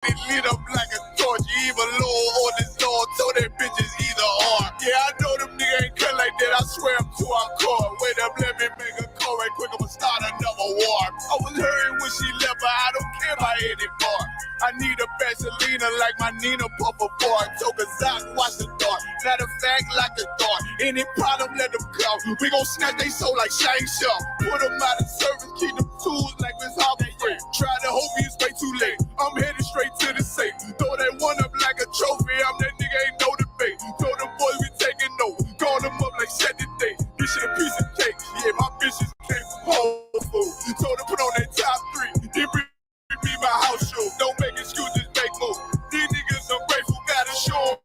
It lit up like a torch, even low on this Lord, told that bitches either or. Yeah, I know them niggas ain't cut like that, I swear I'm too hardcore. Wait up, let me make a call right quick, I'ma start another war. I was hurting when she left, but I don't care about anymore. I need a Vaselina like my Nina Puffer bar. Took a Zoc, watch the dark. Matter of fact, like a dart. Any problem, let them come. We gon' snatch they soul like Shane Shaw. Put them out of service, keep them tools like Miss Harvey. Try to hope it's way too late. I'm headed straight to the safe. Throw that one up like a trophy. I'm that nigga, ain't no debate. Told them boys we taking notes. Call them up like set the date. This shit a piece of cake. Yeah, my bitches came from Whole Foods. Told them put on that top 3. Then bring me my house show. Don't make excuses, make moves. These niggas ungrateful, gotta show 'em.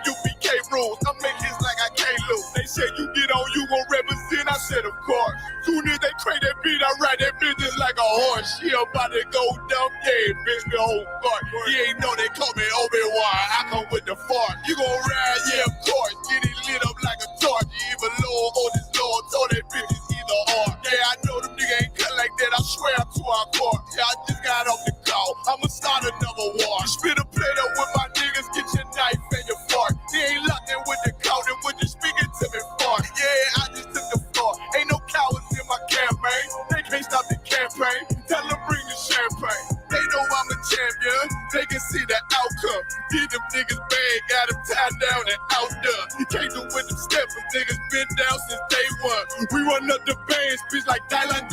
UPK rules, I make hits like I can't lose. They said you get on, you gon' represent, I said of course. Soon as they crank that beat, I ride that business like a horse. She about to go dumb, yeah, bitch, the whole part. You ain't know they call me Obi-Wan, I come with the fart. You gon' ride, yeah, of course. Get it lit up like a torch. You even low on this Lord, told that bitches either or. Yeah, I know them niggas ain't cut like that, I swear I'm too hardcore. Yeah, I just got off the call, I'ma start another war. Spit a plate up with my niggas, get your knife and your fork. They ain't locked in with the count and with the speaking to me fart. Yeah, I just took the floor. Ain't no cowards in my campaign. They can't stop the campaign. Tell them bring the champagne. They know I'm a champion. They can see the outcome. Get them niggas bad, got them tied down and outdone. You can't do with them steppers. Niggas been down since day one. We run up the bands, bitch like Dylan.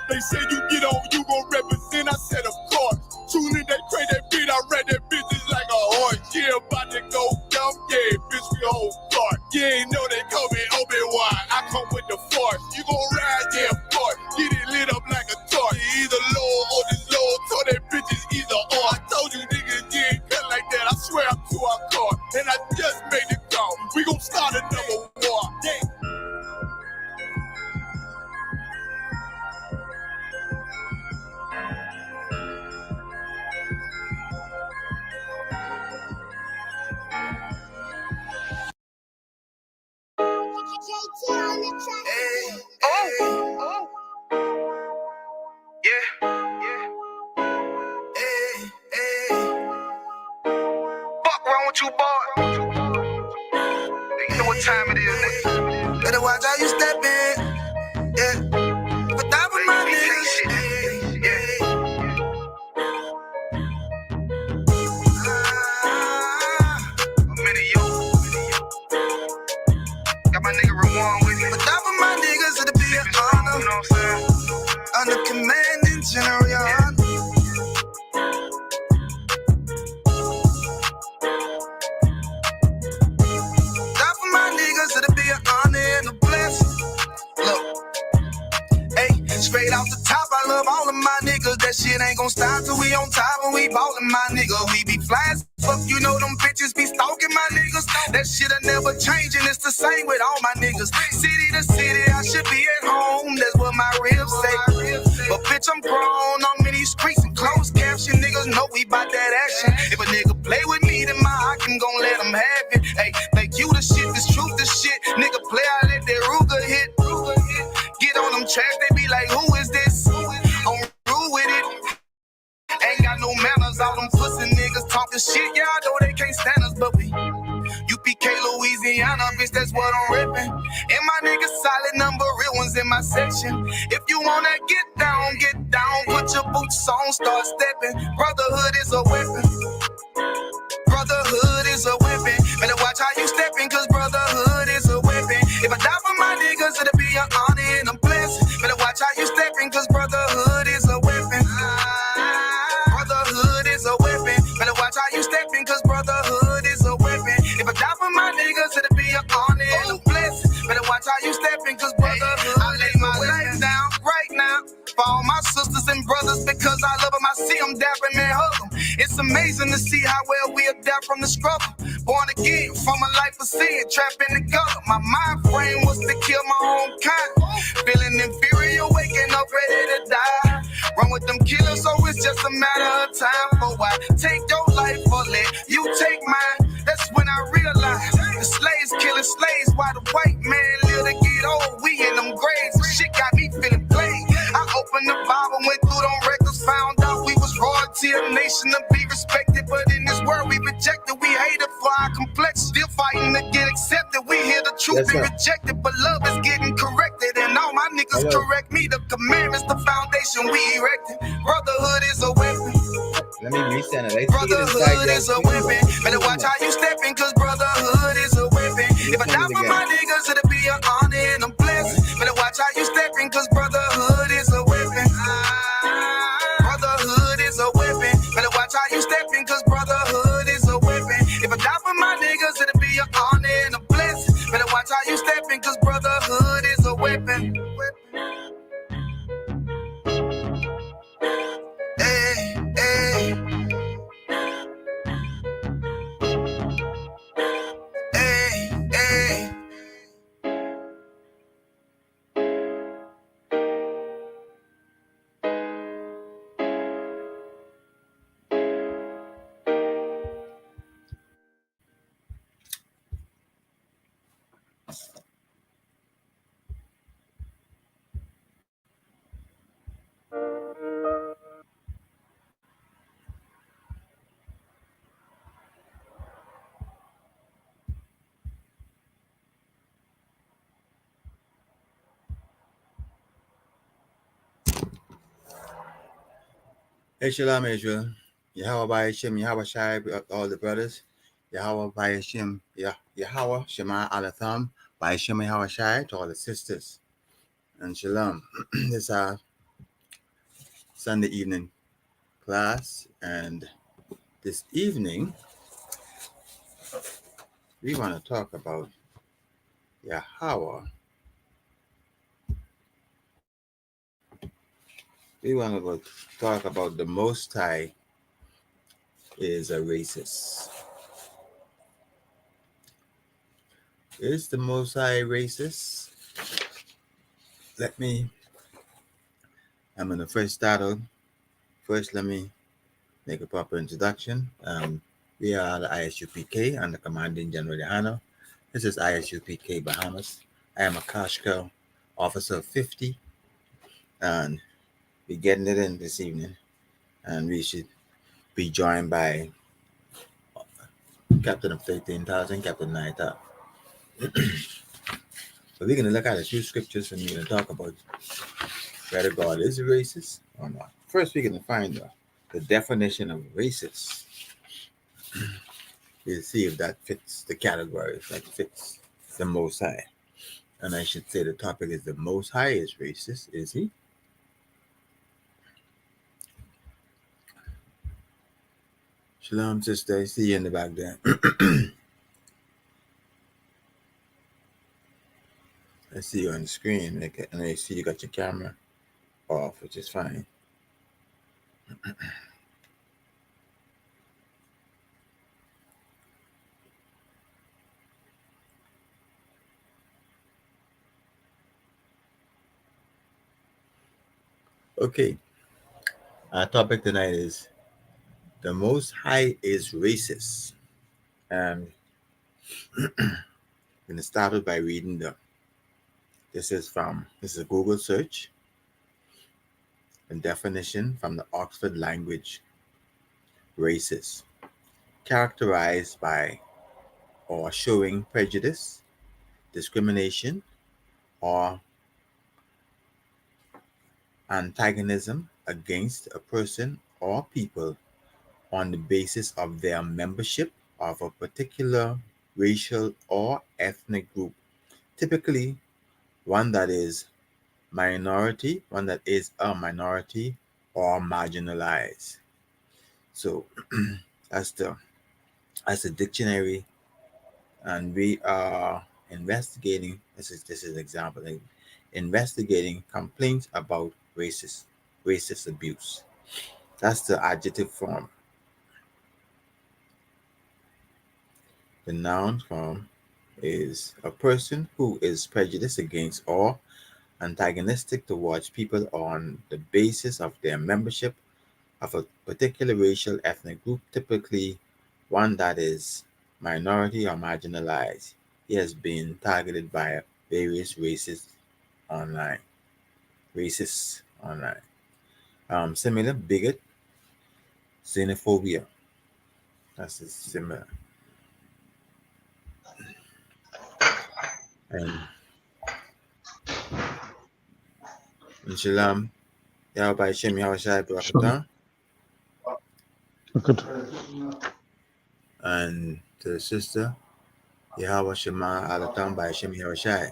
They say you get on, you gon' represent. I said of course. Soon as they crank that beat, I read that bitch just like a horse. Yeah, about to go dumb, yeah, bitch, we whole part. You ain't know they call me Obi-Wan, I come with the force. You gon' ride, yeah, of course. Get it lit up like a torch. You either low or this low, told that bitches either or. I told you niggas, you ain't cut like that, I swear I'm too hardcore. And I just made it call, we gon' start another war. Yeah. You boy, you know what time it is, nigga. Better watch how you step in, yeah. But that was my niggas, yeah. I'm in it, yo. Got my nigga Rawan with me. But that was my niggas, it'll be an honor. You know what I'm saying? Under commanding General, your honor. Straight off the top, I love all of my niggas. That shit ain't gon' stop till we on top and we ballin', my nigga. We be flying, fuck, you know them bitches be stalking my niggas. That shit'll never change and it's the same with all my niggas. City to city, I should be at home. That's what my ribs say. But bitch, I'm grown. I'm in these streets and closed caption. Niggas know we bout that action. If a nigga play with me, then my hock can gon' let him have it. Hey, think you the shit, this truth the shit. Nigga play, I let that Ruger hit. Get on them tracks, they be like, who is this? I'm rude with it. Ain't got no manners, all them pussy niggas talking shit. Yeah, I know they can't stand us, but we UPK Louisiana, bitch, that's what I'm rippin'. And my niggas solid number, real ones in my section. If you wanna get down, put your boots on, start stepping. Brotherhood is a weapon. Brotherhood is a weapon. Better watch how you steppin', cause brotherhood is a weapon. If I die for my niggas, it'll be an honor and a blessing. Better watch how you steppin', cause brotherhood is a weapon. Brotherhood is a weapon. Better watch how you steppin', cause brotherhood is a weapon. If I die for my niggas, it'll be an honor and a blessing. Better watch how you steppin', cause brotherhood I lay my life down right now for all my sisters and brothers, because I love them. I see them dapping and hug them. It's amazing to see how well we adapt from the struggle. Born again from a life of sin, trapped in the gutter. My mind frame was to kill my own kind. Feeling inferior, waking up ready to die. Run with them killers, so it's just a matter of time. For I take your life or let you take mine. That's when I realized the slaves killing slaves while the white man live to get old. We in them graves, shit got me feeling played. I opened the Bible, went through them records, found out we was royalty, a nation to be respected, but in this world we rejected. We hated for our complex, still fighting to get accepted. We hear the truth Yes, be sir. rejected, but love is getting corrected. And all my niggas Hello. correct me. The commandments, the foundation we erected. Brotherhood is a weapon. Let me resend it. I see it inside Brotherhood your is a screen, but weapon. it's Better too watch much. how you stepping, cause brotherhood is a weapon. If I Resend die it for again. my niggas, it'll be an honor and a blessing. Better watch how you stepping, cause brotherhood is a weapon. Brotherhood is a weapon. Better watch how you stepping, cause brotherhood is a weapon. If I die for my niggas, it'll be an honor and a blessing. Better watch how you stepping, cause brotherhood is a weapon. Hey, hey. Hey, hey. Hey, Shalom, Israel. Yahweh by Hashem, Yahweh Shai, all the brothers. Yahweh by Hashem, Yahweh, Shema Alatham, by Hashem, Yahweh Shai, to all the sisters. And Shalom. This is our Sunday evening class. And this evening, we want to talk about Yahweh. We want to talk about the Most High is a racist. Is the Most High racist? I'm going to first start out. First, let me make a proper introduction. We are the ISUPK. I'm the Commanding General Yahano. This is ISUPK Bahamas. I am a Kashko Officer of 50, and we're getting it in this evening. And we should be joined by Captain of 13,000, Captain 9,000. So we're going to look at a few scriptures and we're going to talk about whether God is a racist or not. First, we're going to find the definition of racist. We'll see if that fits the category, if that fits the Most High. And I should say the topic is the Most High is racist, is he? Shalom, sister. I see you in the back there. I see you on the screen, and I see you got your camera off, which is fine. Okay. Our topic tonight is the Most High is racist. And I'm going to start it by reading this is a Google search, a definition from the Oxford Language. Racist, characterized by or showing prejudice, discrimination, or antagonism against a person or people on the basis of their membership of a particular racial or ethnic group, typically one that is a minority or marginalized. So that's the dictionary, and we are investigating. This is example, like investigating complaints about racist abuse. That's the adjective form. The noun form is a person who is prejudiced against or antagonistic towards people on the basis of their membership of a particular racial ethnic group, typically one that is minority or marginalized. He has been targeted by various racists online. Similar bigot, xenophobia. That's similar. And Shalom, Yahweh Shem Yahushai Barakatah, Good. and to the sister, Yahweh Shema Alatam by Shem Yahushai.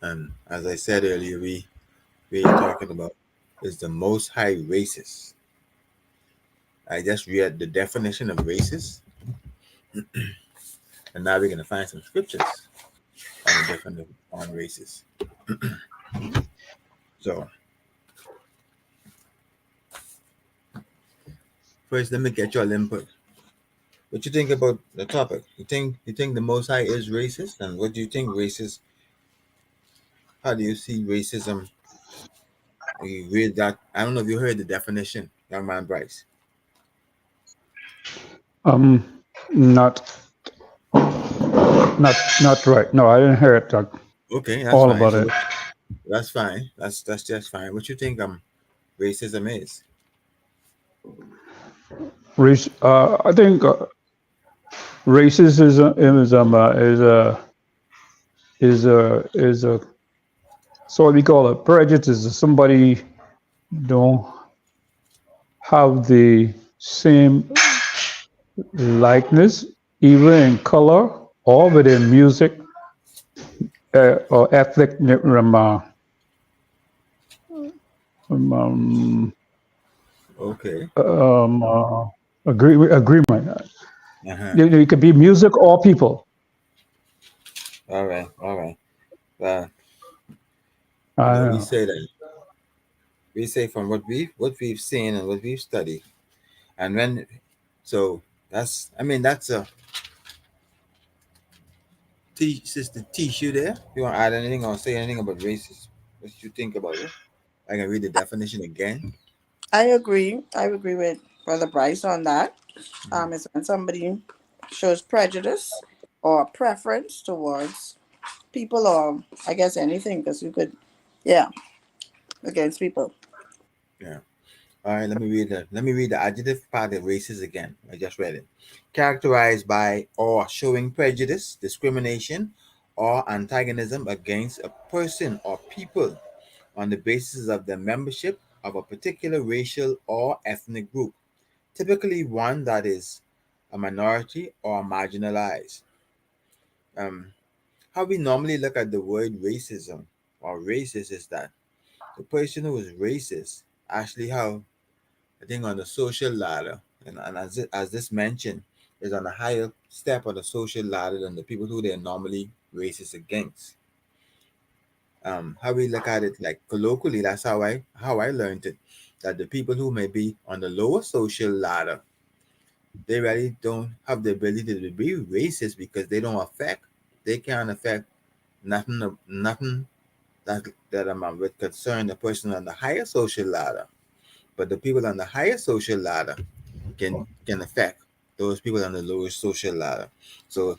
And as I said earlier, we are talking about is the Most High racist. I just read the definition of racist, and now we're going to find some scriptures on the definition on racist. So, first, let me get your input. What you think about the topic? You think the Most High is racist, and what do you think racist? How do you see racism? You read that? I don't know if you heard the definition, young man Bryce. Not right. No, I didn't hear it. Okay, that's all fine. about So it. that's fine. That's just fine. What you think racism is? I think racism is a so what we call a prejudice. Is somebody don't have the same likeness, either in color or within music or ethnic Okay. agreement. Uh-huh. It could be music or people. All right. I We know. say that. We say from what we've seen and what we've studied, and when so that's a sister teach you there. You want to add anything or say anything about racism? What you think about it? I can read the definition again. I agree. I agree with Brother Bryce on that. It's when somebody shows prejudice or preference towards people, or I guess anything, because you could, against people. Yeah. All right. Let me read the adjective part of racist again. I just read it. Characterized by or showing prejudice, discrimination, or antagonism against a person or people on the basis of their membership of a particular racial or ethnic group, typically one that is a minority or marginalized. How we normally look at the word racism or racist is that the person who is racist actually have, I think, on the social ladder, and as this mentioned, is on a higher step of the social ladder than the people who they're normally racist against. How we look at it, like colloquially, that's how I learned it, that the people who may be on the lower social ladder, they really don't have the ability to be racist because they can't affect nothing that would concern the person on the higher social ladder. But the people on the higher social ladder can affect those people on the lower social ladder. So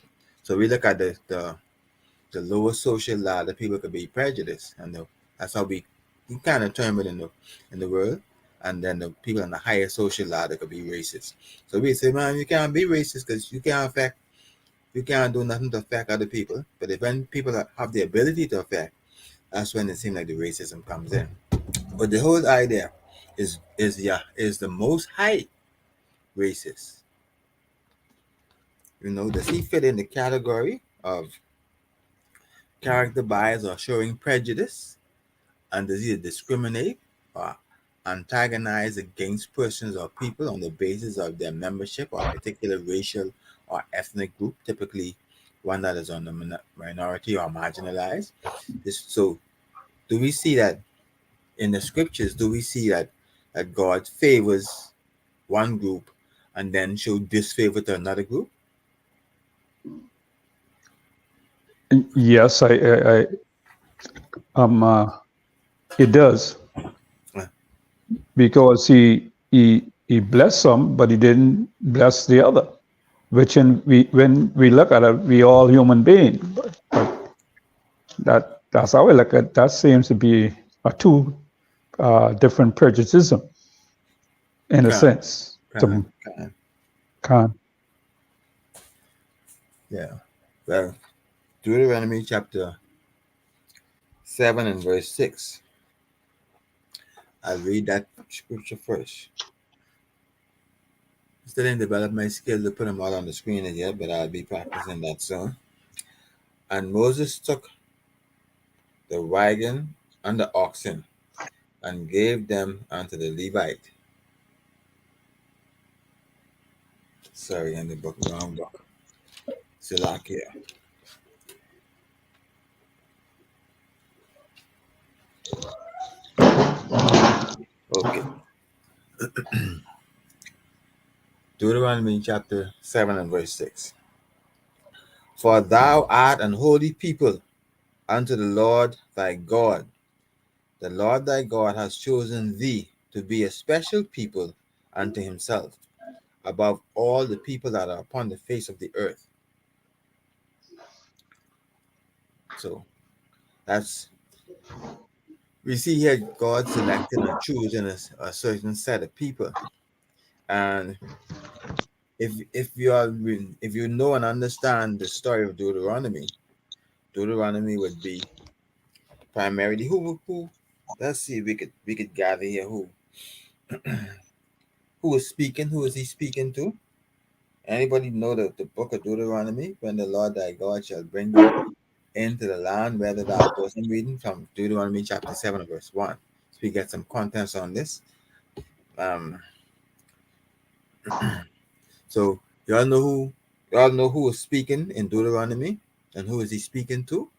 we look at the lower social ladder, people could be prejudiced, and that's how we kind of term it in the world. And then the people on the higher social ladder could be racist. So we say, man, you can't be racist because you can't do nothing to affect other people. But if when people have the ability to affect, that's when it seems like the racism comes in. But the whole idea is the Most High racist. Does he fit in the category of character bias or showing prejudice? And does he discriminate or antagonize against persons or people on the basis of their membership or a particular racial or ethnic group, typically one that is on the minority or marginalized? So do we see that in the scriptures? Do we see that God favors one group and then show disfavor to another group? Yes, it does, because he blessed some, but he didn't bless the other. When we look at it, we all human beings. But that's how we look at it. That seems to be a two different prejudicism. in a Khan, sense. Khan, To Khan. Khan. Yeah. Well, Deuteronomy chapter 7 and verse 6. I'll read that scripture first. Still didn't develop my skill to put them all on the screen as yet, but I'll be practicing that soon. And Moses took the wagon and the oxen and gave them unto the Levite. Sorry, in the book, wrong book. Salakia. Okay. Deuteronomy chapter 7 and verse 6. For thou art an holy people unto the Lord thy God. The Lord thy God has chosen thee to be a special people unto himself, above all the people that are upon the face of the earth. So that's, we see here God selecting or choosing a certain set of people. And if you know and understand the story of Deuteronomy would be primarily who let's see if we could gather here who is speaking, who is he speaking to? Anybody know the book of Deuteronomy? When the Lord thy God shall bring thee into the land, whether thou goest. I'm reading from Deuteronomy chapter 7 verse 1. So we get some contents on this. So y'all know who is speaking in Deuteronomy and who is he speaking to?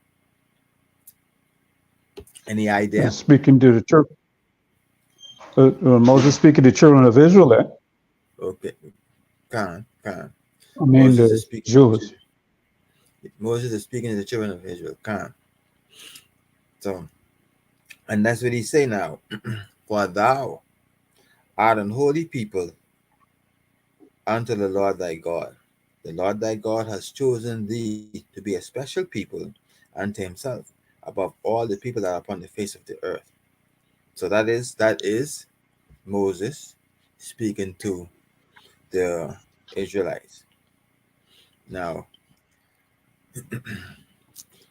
Any idea? Speaking to the church, Moses speaking to the children of Israel there. Okay, Khan. I mean Moses is the speaking to Jews. Moses is speaking to the children of Israel. Khan. So, and that's what he say now. For thou art an holy people unto the Lord thy God. The Lord thy God has chosen thee to be a special people unto himself, above all the people that are upon the face of the earth. So that is Moses speaking to the Israelites. Now,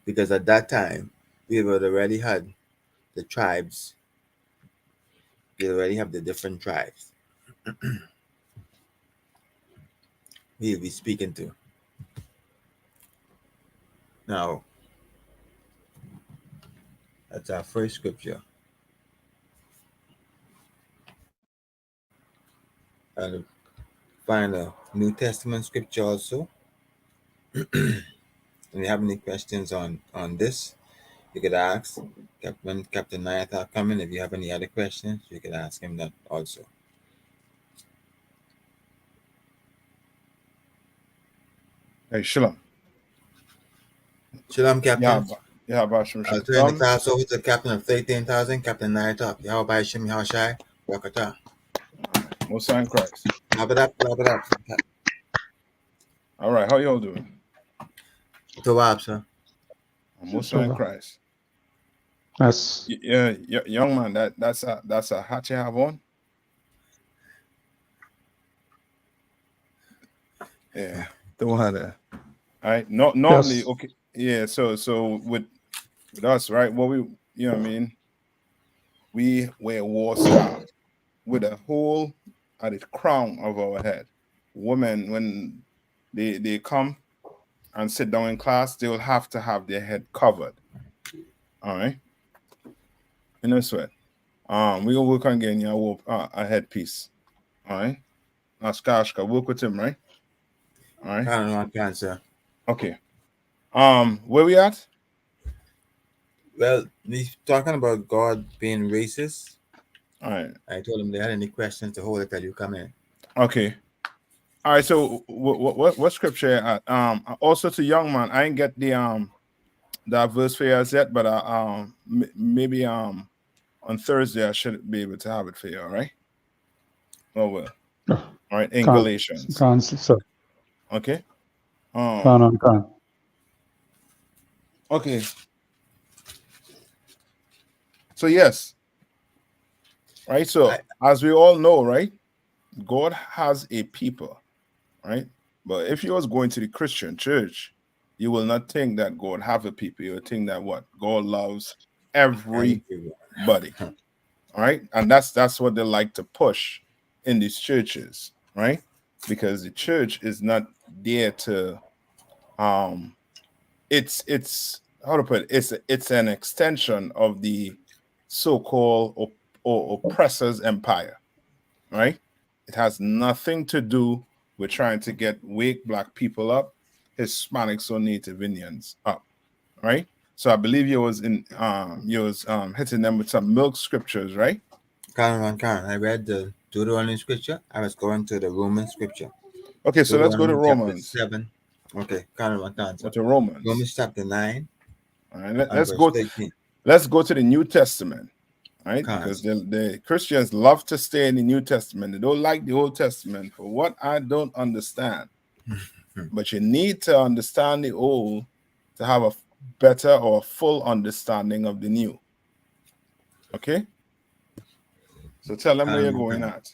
because at that time we had already had the tribes, we already have the different tribes he'll be speaking to. Now, that's our first scripture. I'll find a New Testament scripture also. If you have any questions on this, you could ask. When Captain Nayata coming, if you have any other questions, you could ask him that also. Hey, Shalom. Shalom, Captain. Bashim I'll turn the Shalom. class over to the Captain of 13,000, Captain Nayata. Yahweh Shem Yahushai, Rakata. Most High in Christ. Love it up. All right, how y'all doing? Tawab, sir. Most High in Christ. That's Yeah, young man. That's a hat you have on. Yeah, the one there. All right. Not normally. yes. Okay. Yeah. So with us, right? What we, you know what I mean? We wear war scarf with a hole at the crown of our head. Women, when they come and sit down in class, they will have to have their head covered. All right. No sweat. We gonna work on getting you a headpiece. All right. Now Skashka, work with him, right? All right. Can, sir. Okay. Where we at? Well, he's talking about God being racist. All right. I told him they had any questions to hold it till you come in. Okay. All right. So what scripture at? Also to young man, I ain't get that verse for you as yet, but maybe on Thursday I should be able to have it for you. All right. Oh well. All right. In Galatians. Sir. Okay. Con. Okay. So yes. Right. So as we all know, right? God has a people, right? But if you was going to the Christian church, you will not think that God have a people. You will think that what God loves everybody. Everyone. All right, and that's what they like to push in these churches, right? Because the church is not there to it's how to put it, it's an extension of the so-called or oppressor's empire, right? It has nothing to do with trying to get weak black people up, Hispanics or Native Indians up, right? So I believe you was hitting them with some milk scriptures, right? Karen, I read the Deuteronomy scripture. I was going to the Roman scripture. Okay, so let's go to Deuteronomy chapter Romans. 7. Okay, Karen. Go to Romans. Romans chapter 9 All right, and verse 13. let's go to the New Testament, right? Karen. Because the Christians love to stay in the New Testament. They don't like the Old Testament for what I don't understand. But you need to understand the old to have a better or full understanding of the new. Okay? So tell them where you're going at.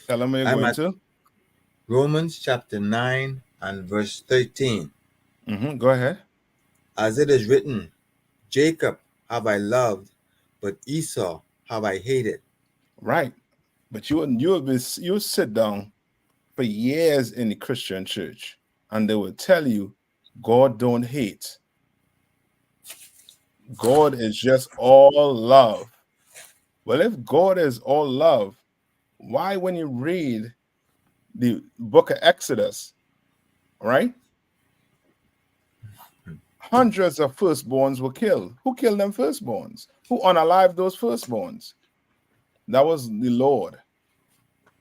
Tell them where you're going to. Romans chapter 9 and verse 13. Go ahead. As it is written, Jacob have I loved, but Esau have I hated. Right. But you'll sit down for years in the Christian church and they will tell you God don't hate. God is just all love. Well, if God is all love, why when you read the book of Exodus, right? Hundreds of firstborns were killed. Who killed them firstborns? Who unalived those firstborns? That was the Lord.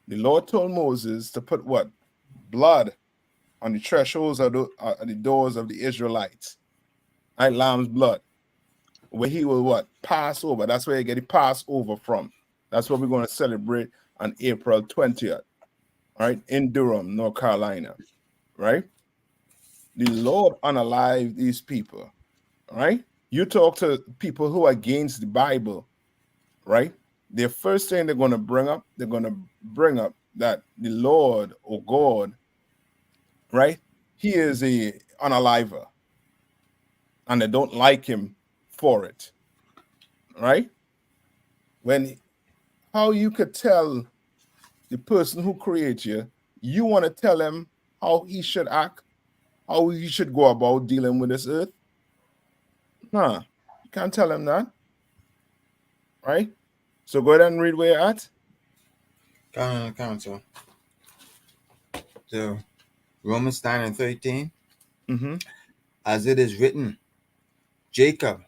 The Lord told Moses to put what? Blood on the thresholds of the doors of the Israelites. Right? Lamb's blood. Where he will what? Pass over. That's where you get the Passover from. That's what we're going to celebrate on April 20th. Right? In Durham, North Carolina. Right? The Lord unalived these people. Right? You talk to people who are against the Bible, right? The first thing they're going to bring up that the Lord or God, right? He is a unaliver, and they don't like him for it, right? How you could tell the person who created you want to tell him how he should act, how he should go about dealing with this earth? Nah, you can't tell him that, right? So go ahead and read where you're at. Counsel. So Romans 9 and 13. As it is written, Jacob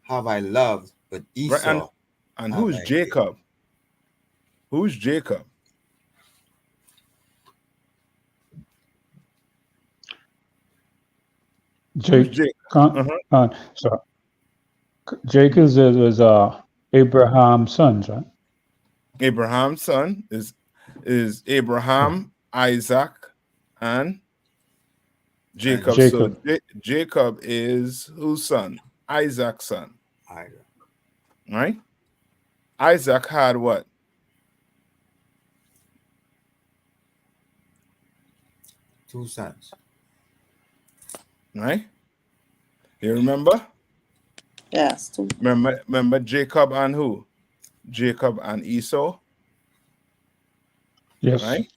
have I loved, but Esau. Right, and who's Jacob? Who's Jacob? Jacob is Abraham's son, right? Abraham's son is Abraham, Isaac, and Jacob. So Jacob is whose son? Isaac's son. Right? Isaac had what? 2 sons. Right? You remember? Yes. 2. Remember Jacob and who? Jacob and Esau? Yes. Right?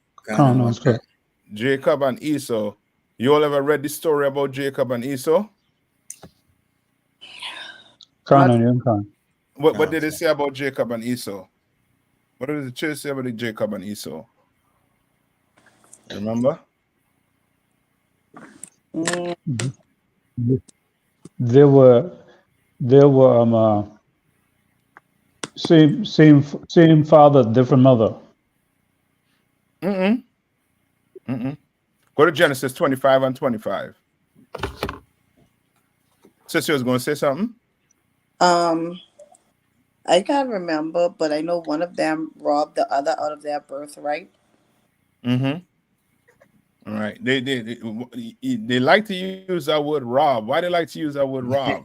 Jacob and Esau. You all ever read the story about Jacob and Esau? What did it say about Jacob and Esau? What did the church say about Jacob and Esau? Remember? There were same father, different mother. Go to Genesis 25 and 25. Sister was going to say something? I can't remember, but I know one of them robbed the other out of their birthright. All right. They like to use that word rob. Why they like to use that word rob?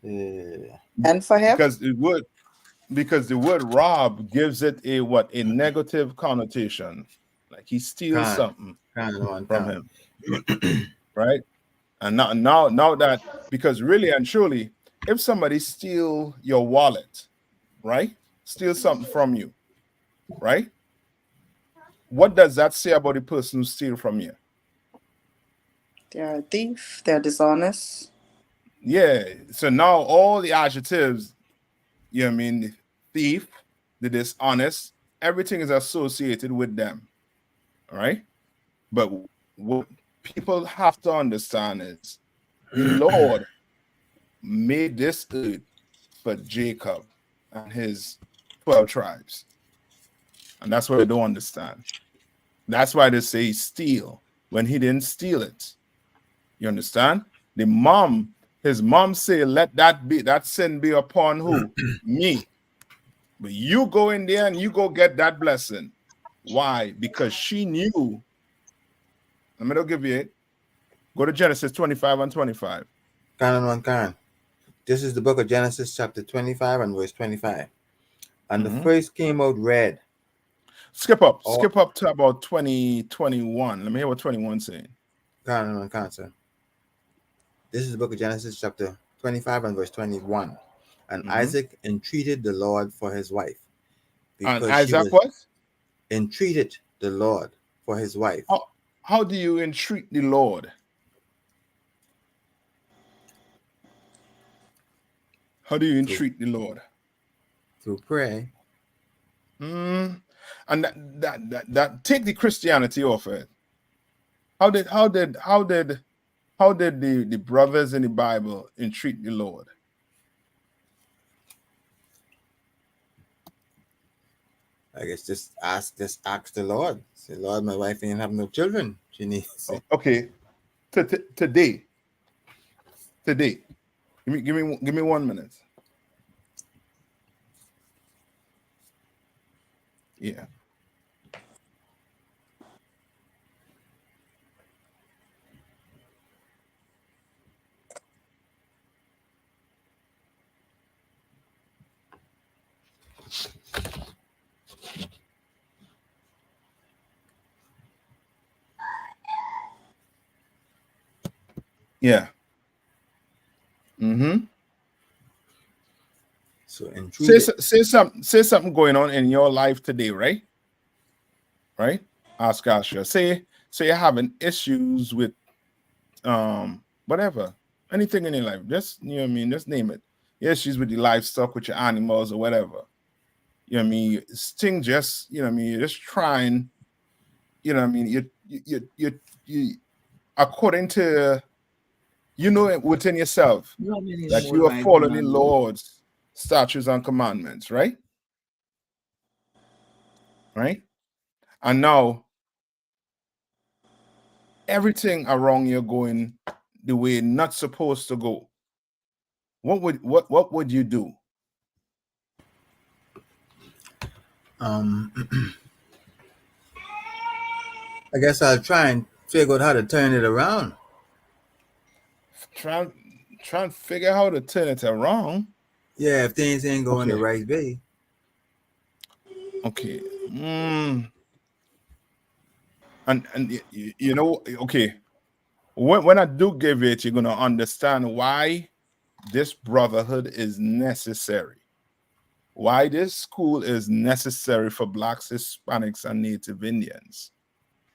And for him? Because it would. because the word rob gives it a negative connotation, like he steals something from him, right? And now that, because really and truly, if somebody steal your wallet, right, steal something from you, right, what does that say about the person who steal from you? They're a thief. They're dishonest. Yeah. So now all the adjectives, you know what I mean, the thief, the dishonest, everything is associated with them. All right. But what people have to understand is the Lord made this earth for Jacob and his 12 tribes. And that's what they don't understand. That's why they say steal when he didn't steal it. You understand? His mom say, let that sin be upon who? Me. But you go in there and you go get that blessing. Why? Because she knew. Let me don't give you it. Go to Genesis 25 and 25. This is the book of Genesis, chapter 25 and verse 25. And the first came out red. Skip up to about 21. Let me hear what 21 saying. Cancer. This is the book of Genesis, chapter 25 and verse 21. And Isaac entreated the Lord for his wife. And Isaac what? Entreated the Lord for his wife. How do you entreat the Lord? How do you entreat the Lord? Through prayer. And that take the Christianity off it. How did the brothers in the Bible entreat the Lord? I guess just ask the Lord. Say, Lord, my wife ain't have no children. She needs. Okay. Today. Give me 1 minute. Yeah. Yeah. So say something going on in your life today, right? Right? Ask Asha. Say you're having issues with whatever, anything in your life. Just, you know what I mean, just name it. Issues with your livestock, with your animals or whatever. You know what I mean? Thing just, you know what I mean, you're just trying, you know what I mean, you according to, you know, within yourself that you are following the Lord's statutes and commandments, right? Right? And now everything around you going the way not supposed to go. What would you do? I guess I'll try and figure out how to turn it around. Try and figure out how to turn it around. Yeah, if things ain't going the right way. Okay. And you know, okay. When I do give it, you're gonna understand why this brotherhood is necessary. Why this school is necessary for Blacks, Hispanics, and Native Indians,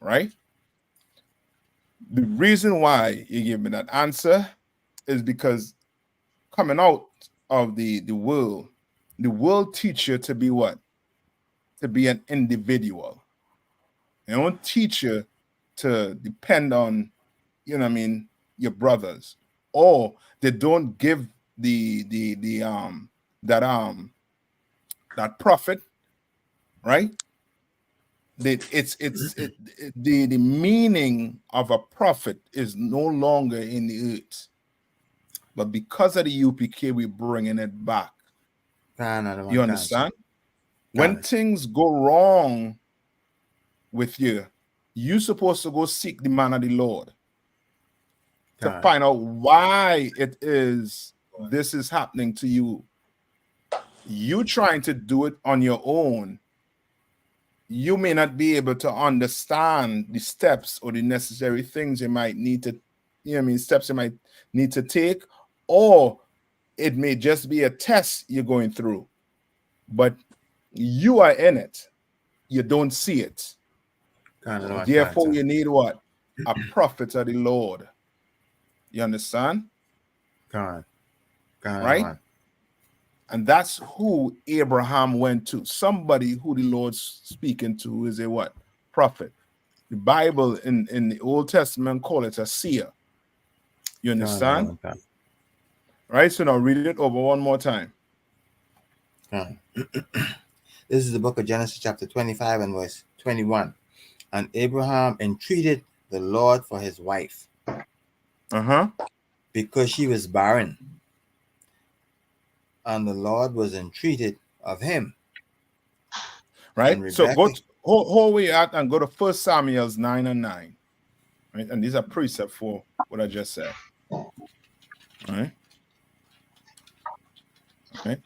right? The reason why you give me that answer is because coming out of the world teach you to be what? To be an individual. They don't teach you to depend on, you know what I mean, your brothers, or they don't give that prophet, right? The meaning of a prophet is no longer in the earth, but because of the UPK, we're bringing it back. You understand? When things go wrong with you, you're supposed to go seek the man of the Lord to find out why it is this is happening to you. You trying to do it on your own, you may not be able to understand the steps or the necessary things you might need to, steps you might need to take, or it may just be a test you're going through, but you are in it. You don't see it. Therefore, you need what? A prophet of the Lord. You understand? Right? And that's who Abraham went to. Somebody who the Lord's speaking to is a what? Prophet. The Bible in the Old Testament call it a seer. You understand? Right? So now read it over one more time. This is the book of Genesis chapter 25 and verse 21. And Abraham entreated the Lord for his wife. Because she was barren. And the Lord was entreated of him. Right? So go to whole way out and go to 1 Samuel 9:9. Right? And these are precepts for what I just said. All right. Okay.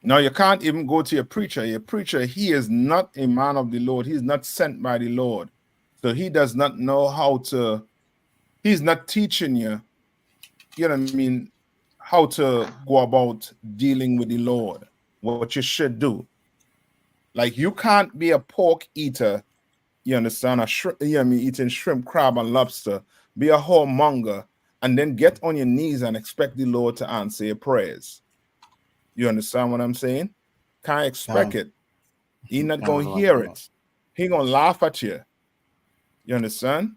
Now you can't even go to your preacher. Your preacher, he is not a man of the Lord. He's not sent by the Lord. So he does not know how to, he's not teaching you, you know what I mean, how to go about dealing with the Lord, what you should do. Like you can't be a pork eater, you understand, eating shrimp, crab, and lobster, be a whoremonger, and then get on your knees and expect the Lord to answer your prayers. You understand what I'm saying? Can't expect it. He's not going to hear it. He's going to laugh at you. You understand?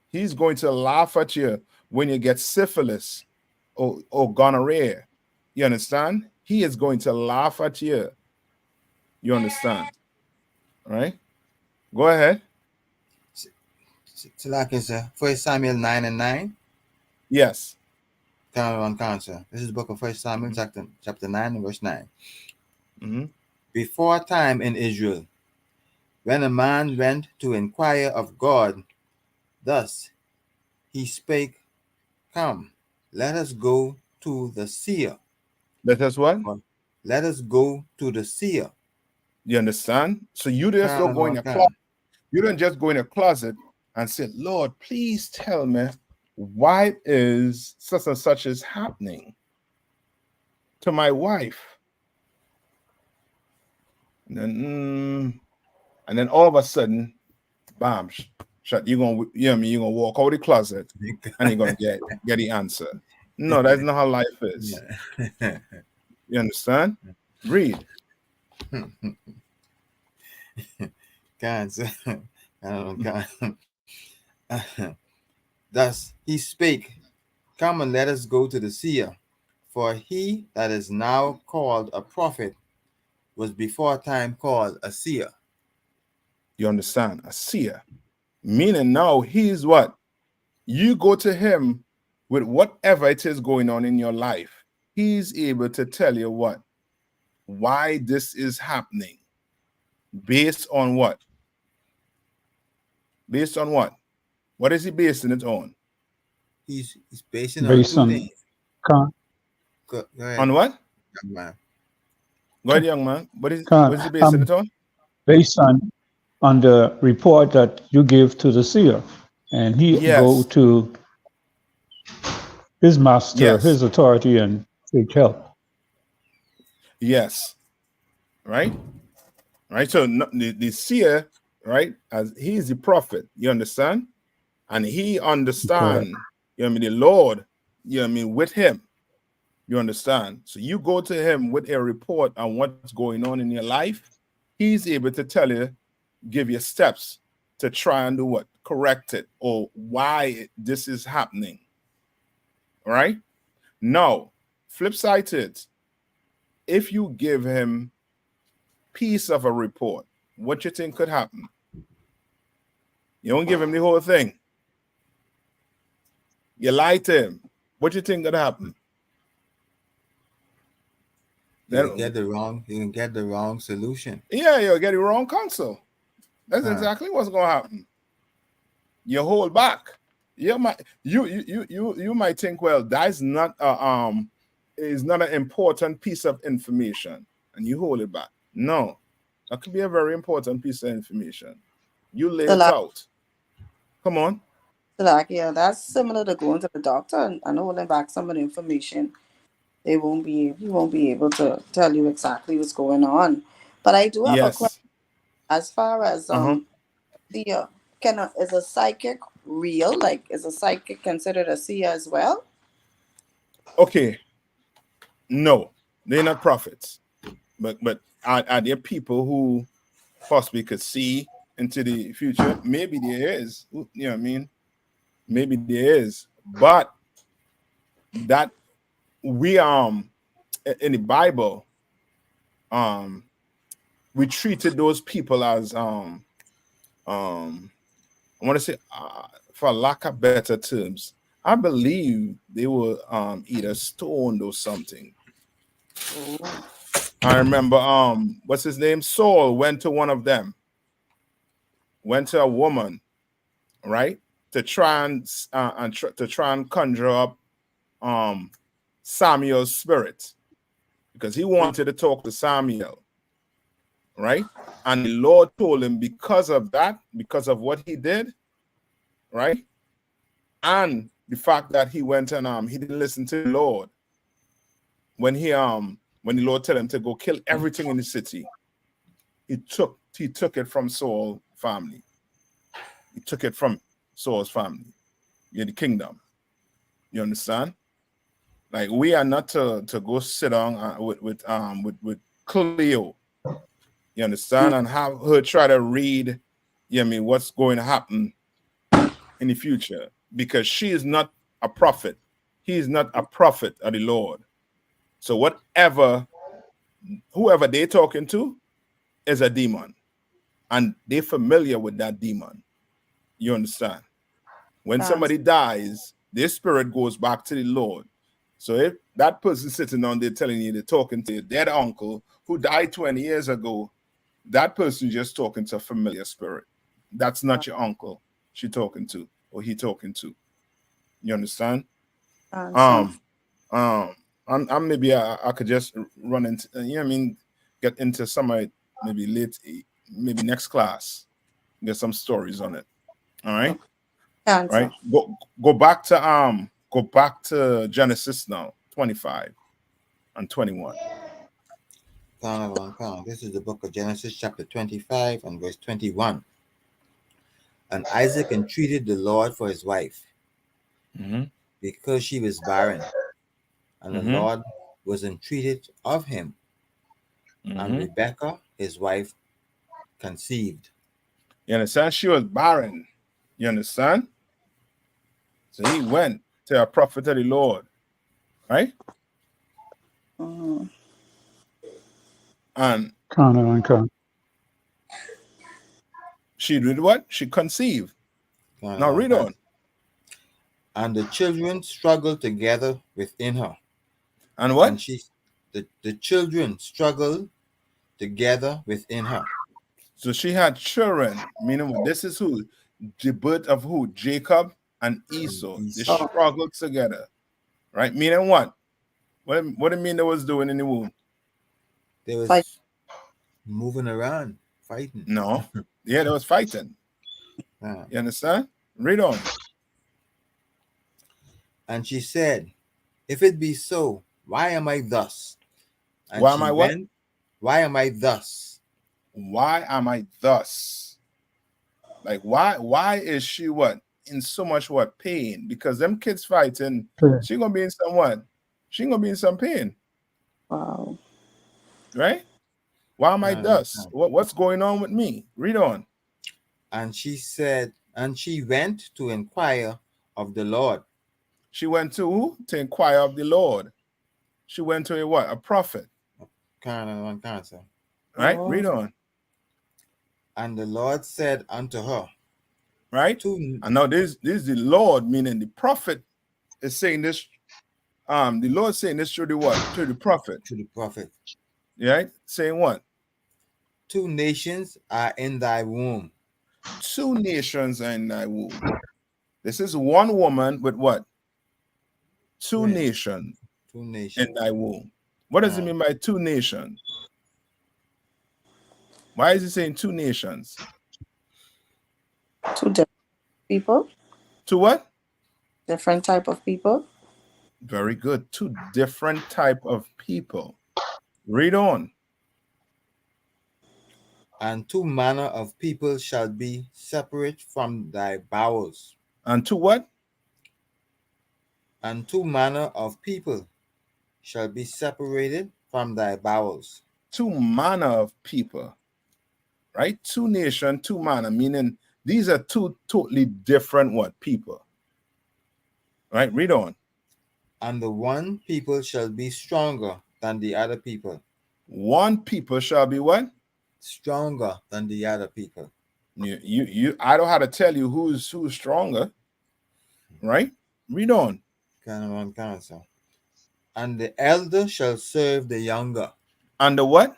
He's going to laugh at you when you get syphilis or gonorrhea. You understand? He is going to laugh at you. You understand? All right? Go ahead. So like it's 1 Samuel 9:9? Yes. Cancer. This is the book of 1 Samuel chapter 9 and verse 9. Before time in Israel, when a man went to inquire of God, thus he spake, come, let us go to the seer. Let us what? Let us go to the seer. You understand? So you just don't go in a closet. You don't just go in a closet and say, Lord, please tell me why is such and such is happening to my wife. And then all of a sudden, bam, shut. You're gonna, you're gonna walk out of the closet and you're gonna get the answer. No, that's not how life is. You understand? Read. Cancer. Thus he spake, come and let us go to the seer, for he that is now called a prophet was before time called a seer. You understand? A seer. Meaning now he's what? You go to him with whatever it is going on in your life. He's able to tell you what? Why this is happening. Based on what? Based on what? What is he basing it on? He's basing on two things. Go ahead. On what? Young man. Go ahead, young man. What is he basing it on? Based on the report that you give to the seer. And he go to his master, his authority, and seek help. Yes. Right? Right. So the seer, right, as he's the prophet, you understand? And he understand, you know what I mean, the Lord, you know what I mean, with him. You understand? So you go to him with a report on what's going on in your life. He's able to tell you, give you steps to try and do what? Correct it, or why this is happening. All right? Now, flip side to it. If you give him piece of a report, what you think could happen? You don't give him the whole thing. You lie to him. What you think could happen? You can get the wrong solution. Yeah, you'll get the wrong counsel. That's exactly what's gonna happen. You hold back. You might think, well, that's not is not an important piece of information and you hold it back. No, that could be a very important piece of information. You lay So it like, out. Come on. yeah, that's similar to going to the doctor and holding back some of the information. He won't be able to tell you exactly what's going on. But I do have a question Yes. as far as Uh-huh. seer. Is a psychic real? Like, is a psychic considered a seer as well? Okay. No, they're not prophets. But are there people who possibly could see into the future? Maybe there is. You know what I mean? Maybe there is. But that we in the Bible, we treated those people as I want to say for lack of better terms, I believe they were either stoned or something. Oh. I remember what's his name? Saul went to one of them, went to a woman, right? To try and conjure up Samuel's spirit because he wanted to talk to Samuel, right? And the Lord told him because of that, because of what he did, right? And the fact that he went and he didn't listen to the Lord when the Lord told him to go kill everything in the city, he took it from Saul's family. He took it from Saul's family in the kingdom. You understand? Like we are not to go sit down with Cleo. You understand? And have her try to read, what's going to happen in the future because she is not a prophet. He is not a prophet of the Lord. So whoever they're talking to is a demon, and they're familiar with that demon. You understand? When somebody dies, their spirit goes back to the Lord. So if that person sitting on there telling you they're talking to your dead uncle who died 20 years ago, that person just talking to a familiar spirit. That's not your uncle she talking to or he talking to. You understand? And maybe I could just run into get into some of it maybe next class, get some stories on it. All right. Answer. Right. Go back to Genesis now, 25 and 21. This is the book of Genesis, chapter 25 and verse 21. And Isaac entreated the Lord for his wife because she was barren. And the Lord was entreated of him. And Rebekah, his wife, conceived. You understand? She was barren. You understand? So he went to a prophet of the Lord. Right? And she did what? She conceived. Now read on. And the children struggled together within her. And what? And the children struggled together within her. So she had children, meaning this is who? The birth of who? Jacob and Esau. They struggled together. Right? Meaning what? What do you mean they was doing in the womb? They was moving around, fighting. No. Yeah, they was fighting. You understand? Read on. And she said, if it be so, why am I thus? And why am I what? Why am I thus? Why am I thus? Like why is she what? In so much what? Pain? Because them kids fighting, she gonna be in some what? She gonna be in some pain. Wow. Right? Why am I thus? What's going on with me? Read on. And she said, and she went to inquire of the Lord. She went to who? To inquire of the Lord. She went to a what? A prophet. Right? Read on. And the Lord said unto her. Right? And now this is the Lord, meaning the prophet is saying this. The Lord saying this through the what? To the prophet. To the prophet. Right? Saying what? 2 nations are in thy womb. 2 nations are in thy womb. This is one woman with what? 2 nations. Two nations. in thy womb. What does it mean by two nations? Why is he saying two nations? Two different people, Two what? different type of people. Very good. Two different type of people. Read on. And two manner of people shall be separate from thy bowels. And two what? And two manner of people shall be separated from thy bowels. Two manner of people. Right? Two nation, two manner, meaning these are two totally different what? People. Right? Read on. And the one people shall be stronger than the other people. One people shall be what? Stronger than the other people. I don't know how to tell you who's stronger. Right? Read on. And the elder shall serve the younger. And the what?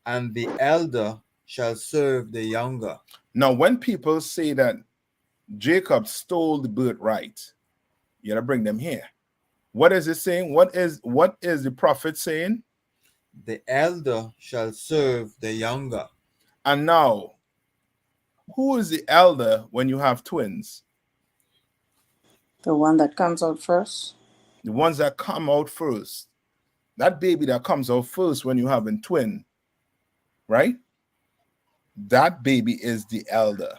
And the elder shall serve the younger. Now, when people say that Jacob stole the birthright, you gotta bring them here. What is it saying? What is the prophet saying? The elder shall serve the younger. And now, who is the elder when you have twins? The one that comes out first. The ones that come out first. That baby that comes out first when you have a twin, right? That baby is the elder.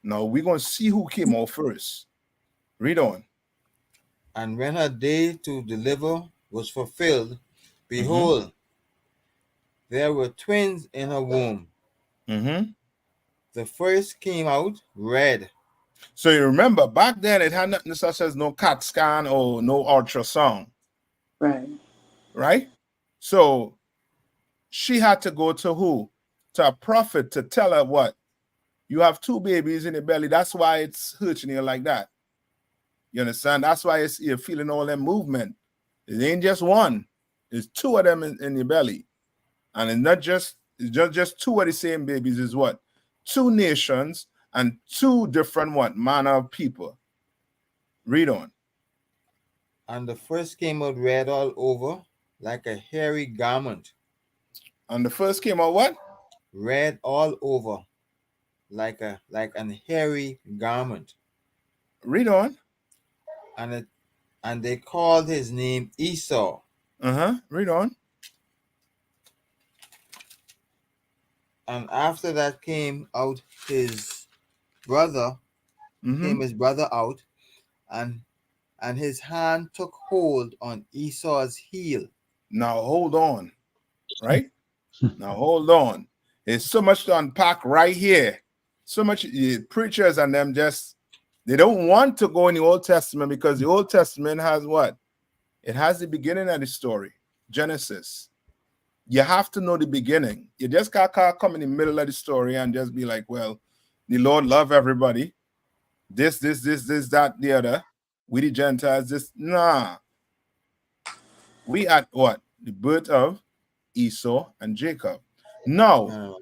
Now we're going to see who came out first. Read on. And when her day to deliver was fulfilled, behold, there were twins in her womb. The first came out red. So you remember, back then it had nothing such as no CAT scan or no ultrasound. Right. Right? So she had to go to who? To a prophet to tell her what? You have two babies in your belly. That's why it's hurting you like that. You understand? That's why you're feeling all that movement. It ain't just one. There's two of them in your belly. And it's not just two of the same babies. Is what? Two nations and two different what? Manner of people. Read on. And the first came out red all over like a hairy garment. And the first came out what? Red all over like an hairy garment. Read on. And they called his name Esau. Read on. And after that came out his brother, out, and his hand took hold on Esau's heel. Now hold on. Right? Now hold on. There's so much to unpack right here. So much preachers and them they don't want to go in the Old Testament because the Old Testament has what? It has the beginning of the story, Genesis. You have to know the beginning. You just can't come in the middle of the story and just be like, well, the Lord love everybody. This, that, the other. We the Gentiles, this. Nah. We at what? The birth of Esau and Jacob. Now,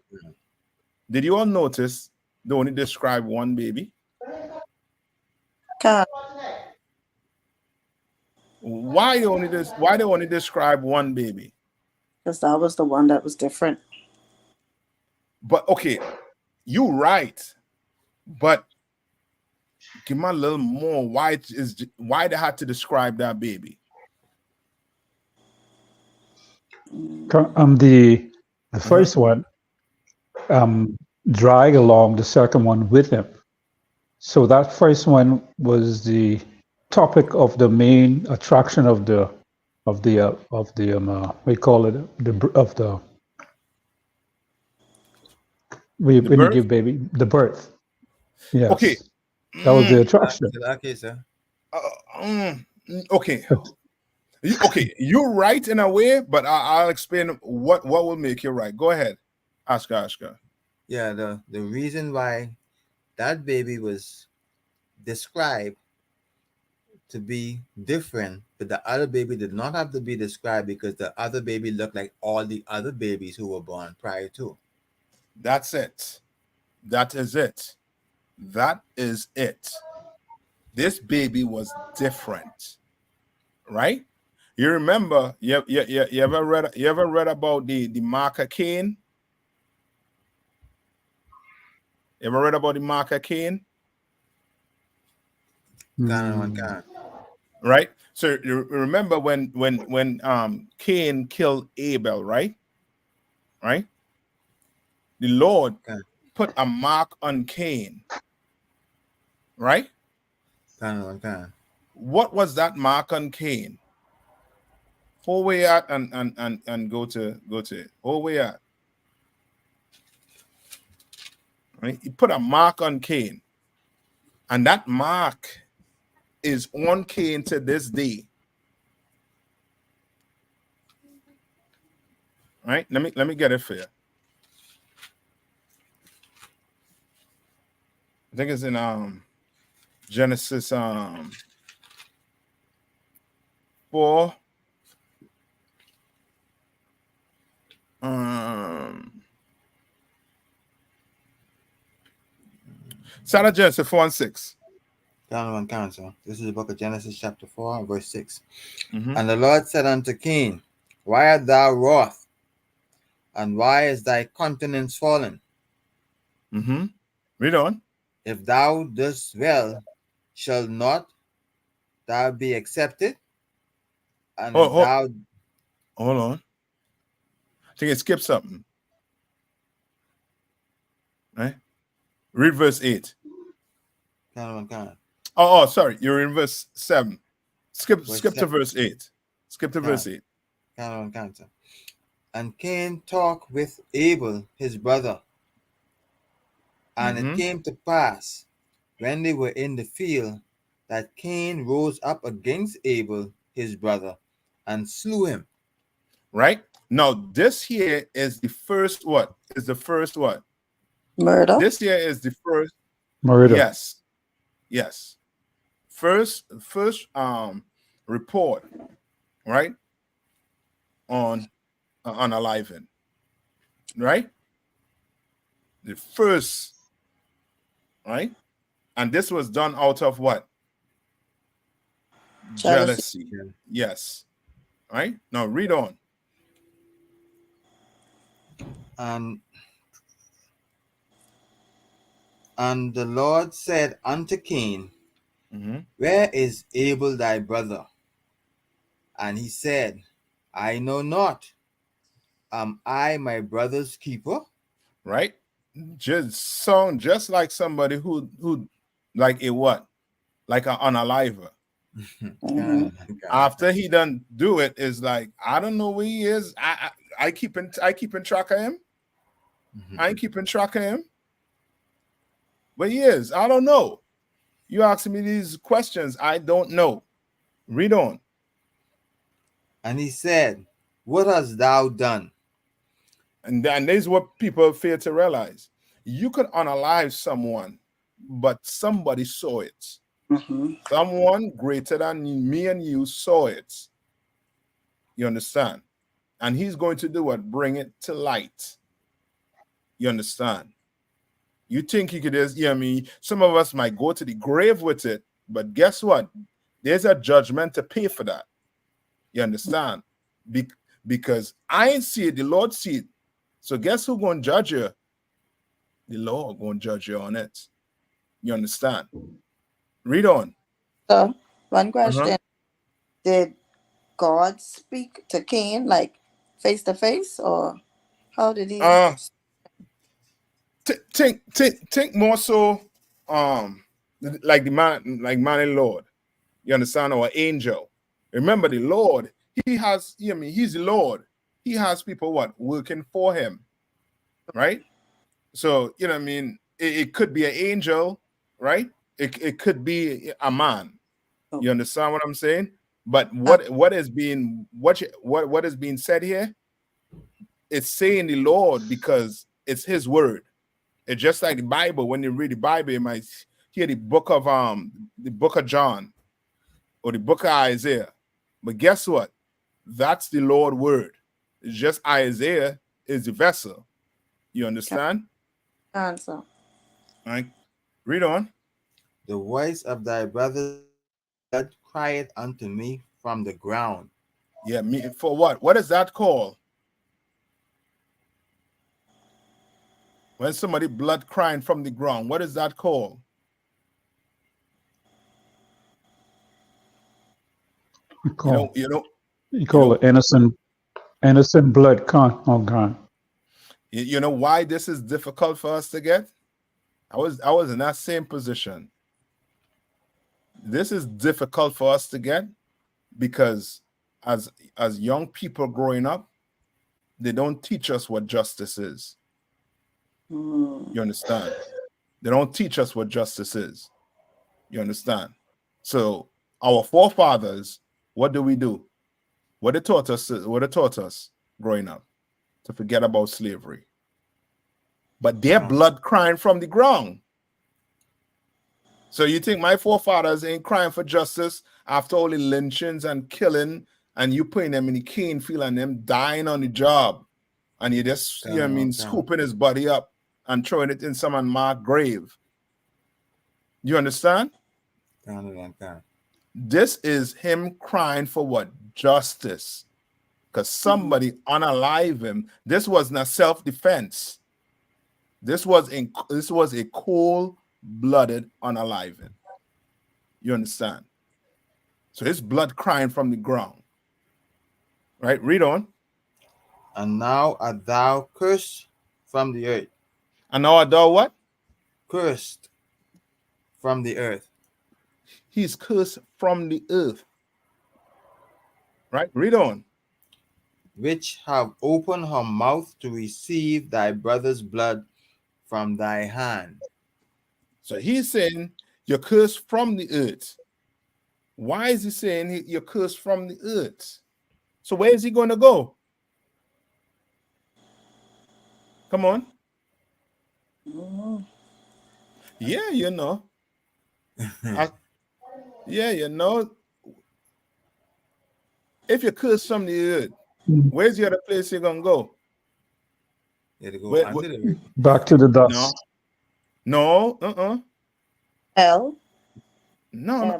did you all notice they only describe one baby? Why they only describe one baby? Because that was the one that was different. But okay, you're right. But give me a little more. Why they had to describe that baby? The first one drag along the second one with him. So that first one was the topic of the main attraction of the we call it when you give baby the birth. Yes. Okay. That was the attraction. Okay, sir. Okay. Okay, you're right in a way, but I'll explain what will make you right. Go ahead, Ashka. Yeah, the reason why that baby was described to be different, but the other baby did not have to be described because the other baby looked like all the other babies who were born prior to. That's it. That is it. That is it. This baby was different, right? You remember? You ever read about the mark of Cain? You ever read about the mark of Cain? Can. Right. So you remember when Cain killed Abel, right? Right. The Lord Can. put a mark on Cain. Right. Can. What was that mark on Cain? Whole way out and go to it. Whole way out. Right. He put a mark on Cain, and that mark is on Cain to this day. Right. Let me get it for you. I think it's in Genesis 4. Start at Genesis 4 and 6. So this is the book of Genesis, chapter 4, verse 6. Mm-hmm. And the Lord said unto Cain, why art thou wroth? And why is thy countenance fallen? Mm-hmm. Read on. If thou dost well, shall not thou be accepted? And if Hold thou on. I think it skipped something. Right? Read verse 8. Oh, sorry. You're in verse 7. Skip to verse 8. Skip to verse 8. And Cain talked with Abel his brother. And it came to pass, when they were in the field, that Cain rose up against Abel his brother, and slew him. Right? Now, this here is the first what? Is the first what? Murder. This here is the first Murder. Yes. First report, right? On unaliving. Right? The first, right? And this was done out of what? Jealousy. Yes. Right? Now read on. And the Lord said unto Cain, where is Abel thy brother? And he said, I know not. Am I my brother's keeper? Right? Just sound just like somebody who like a what? Like an unaliver. After he done do it, is like, I don't know where he is. I keeping track of him. I ain't keeping track of him. Where he is, I don't know. You asking me these questions, I don't know. Read on. And he said, what hast thou done? And this is what people fail to realize. You could unalive someone, but somebody saw it. Someone greater than me and you saw it. You understand? And he's going to do what? Bring it to light. You understand? You think he could just, some of us might go to the grave with it, but guess what? There's a judgment to pay for that. You understand? Because I ain't see it, the Lord see it. So guess who's going to judge you? The Lord going to judge you on it. You understand? Read on. So, one question. Did God speak to Cain, like, face to face, or how did he? Think more so, like the man, like man and Lord. You understand? Or angel. Remember, the Lord, he has, he's the Lord. He has people what? Working for him. Right? So, it could be an angel, right? It could be a man. You understand what I'm saying? But what is being said here? It's saying the Lord because it's his word. It's just like the Bible. When you read the Bible, you might hear the book of John or the book of Isaiah. But guess what? That's the Lord word. It's just Isaiah is the vessel. You understand? Answer. All right. Read on. The voice of thy brother's blood crieth unto me from the ground. Yeah, me for what? What is that called? When somebody blood crying from the ground, what is that called? You call You call it innocent blood on God. you know why this is difficult for us to get? I was in that same position. This is difficult for us to get because as young people growing up, they don't teach us what justice is. You understand? They don't teach us what justice is. You understand? So our forefathers, what do we do? What they taught us growing up? To forget about slavery. But their blood crying from the ground. So you think my forefathers ain't crying for justice after all the lynchings and killing, and you putting them in the cane field and them dying on the job, and you just scooping his body up and throwing it in some unmarked grave. You understand? This is him crying for what? Justice. Because somebody unalive him. This was not self-defense. This was a cold-blooded unaliving. You understand? So his blood crying from the ground. Right? Read on. And now art thou cursed from the earth. And now art thou what? Cursed from the earth. He's cursed from the earth. Right? Read on. Which have opened her mouth to receive thy brother's blood from thy hand. So he's saying you're cursed from the earth. Why is he saying you're cursed from the earth? So where is he going to go? Come on. Yeah, you know. Yeah, you know. If you're cursed from the earth, where's the other place you're going to go? Back to the dust. No. Hell? No.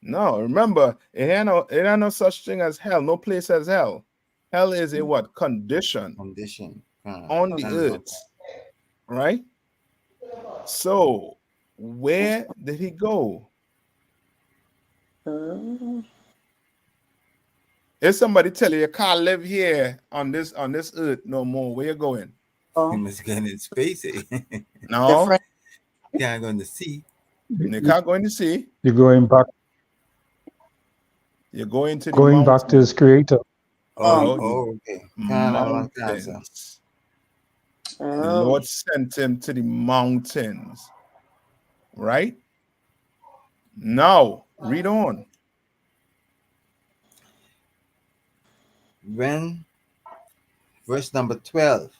No, remember, it ain't no such thing as hell. No place as hell. Hell is a what? Condition on the earth. Right? So, where did he go? If somebody tell you can't live here on this earth no more, where you going? You must go in space. No. Different. You can't go in the sea. You can't go in the sea. You're going back. You're going to the going mountains. back to his creator. Okay. Mountains. The Lord sent him to the mountains. Right? Now, read on. When, verse number 12,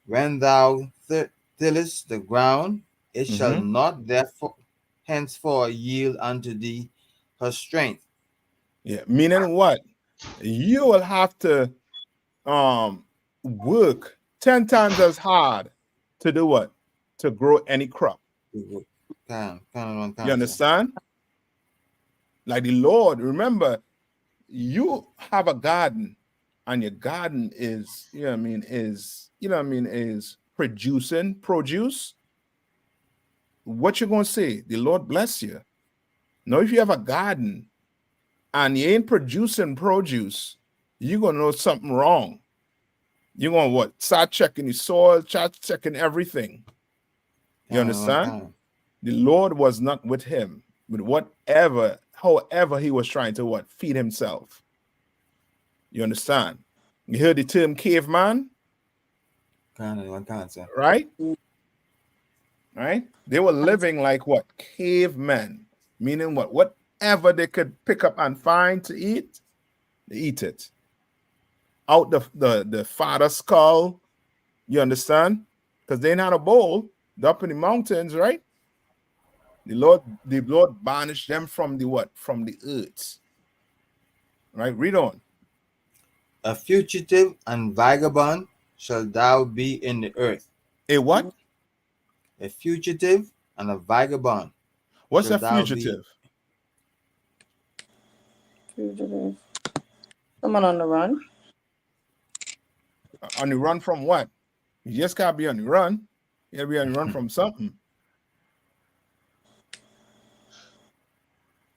when thou tillest the ground, it shall not therefore henceforth yield unto thee her strength. Yeah, meaning what? You will have to work 10 times as hard to do what? To grow any crop. You understand? Like the Lord, remember, you have a garden, and your garden is, is producing produce. What you gonna say? The Lord bless you. Now, if you have a garden and you ain't producing produce, you're gonna know something wrong. You're gonna what? Start checking the soil, start checking everything. You understand? The Lord was not with him, with however he was trying to what? Feed himself. You understand? You heard the term caveman? Right? Right? They were living like what? Cavemen. Meaning what? Whatever they could pick up and find to eat, they eat it. Out the father's skull, you understand? Because they ain't had a bowl. They're up in the mountains, right? The Lord banished them from the what? From the earth. Right? Read on. A fugitive and vagabond shall thou be in the earth. A what? A fugitive and a vagabond. What's a fugitive? Fugitive. Someone on the run. On the run from what? You just can't be on the run. You gotta be on the run from something.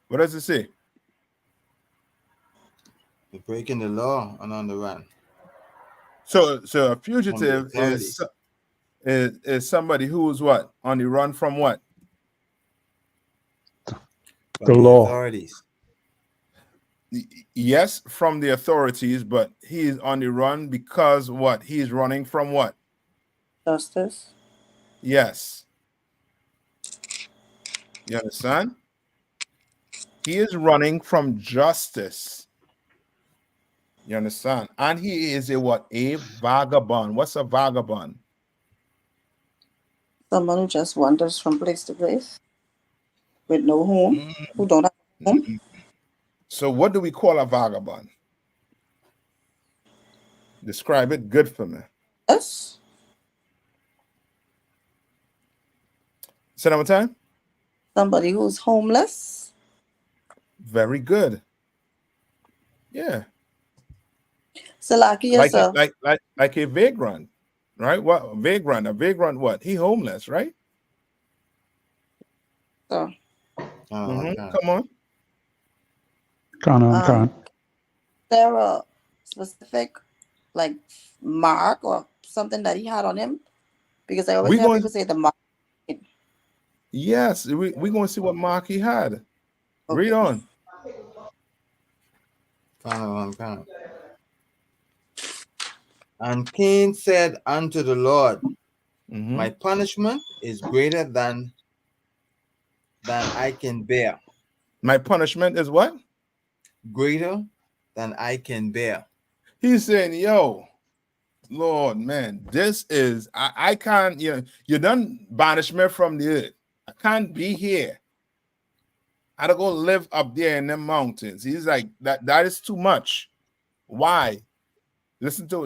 What does it say? You're breaking the law and on the run. So a From the fugitive authorities. is somebody who's what? On the run from what? The From the law. authorities. Yes, from the authorities, but he's on the run because what? He's running from what? Justice. Yes. You understand? He is running from justice. You understand? And he is a what? A vagabond. What's a vagabond? Someone who just wanders from place to place with no home, who don't have a home. So what do we call a vagabond? Describe it good for me. Yes. Say that one time. Somebody who's homeless. Very good. Yeah. Salaki, yes, sir. Like a vagrant, right? What vagrant? A vagrant what? He homeless, right? So, Okay. Come on. Con. there a specific like mark or something that he had on him? Because I always We hear going people say the mark. yes, we're going to see what mark he had. Read Okay. on. Con. And Cain said unto the Lord, my punishment is greater than I can bear. My punishment is what? Greater than I can bear. He's saying, yo, Lord, man, this is I can't, you done banishment from the earth. I can't be here. I gotta go live up there in them mountains. He's like, that is too much. Why? Listen to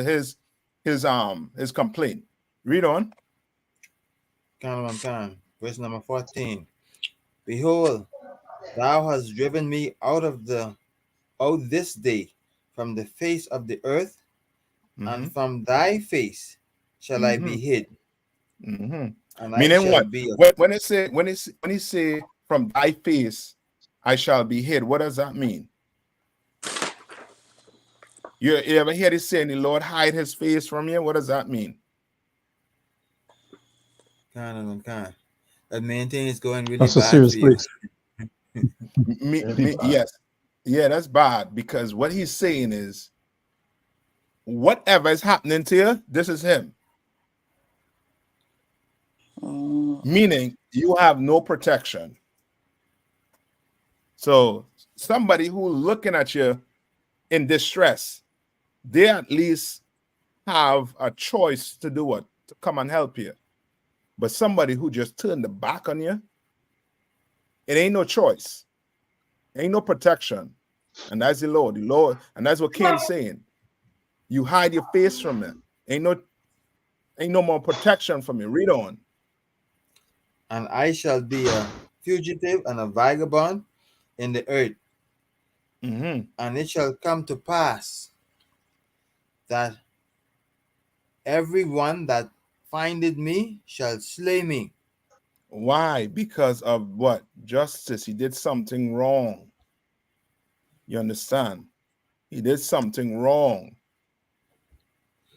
his complaint. Read on. Con. Verse number 14. Behold, thou hast driven me out this day from the face of the earth, and from thy face shall I be hid. And I Meaning shall what? be When he say from thy face I shall be hid, what does that mean? You ever hear this saying the Lord hide his face from you? What does that mean? Con. That main thing is going really That's a bad serious for you. place. Yes. Yeah, that's bad because what he's saying is whatever is happening to you, this is him. Meaning you have no protection. So somebody who looking at you in distress, they at least have a choice to do what? To come and help you. But somebody who just turned the back on you, it ain't no choice. Ain't no protection. And that's the Lord. And that's what Cain's saying. You hide your face from him. Ain't no more protection from you. Read on. And I shall be a fugitive and a vagabond in the earth. And it shall come to pass that everyone that findeth me shall slay me. Why? Because of what? Justice. He did something wrong. You understand? He did something wrong.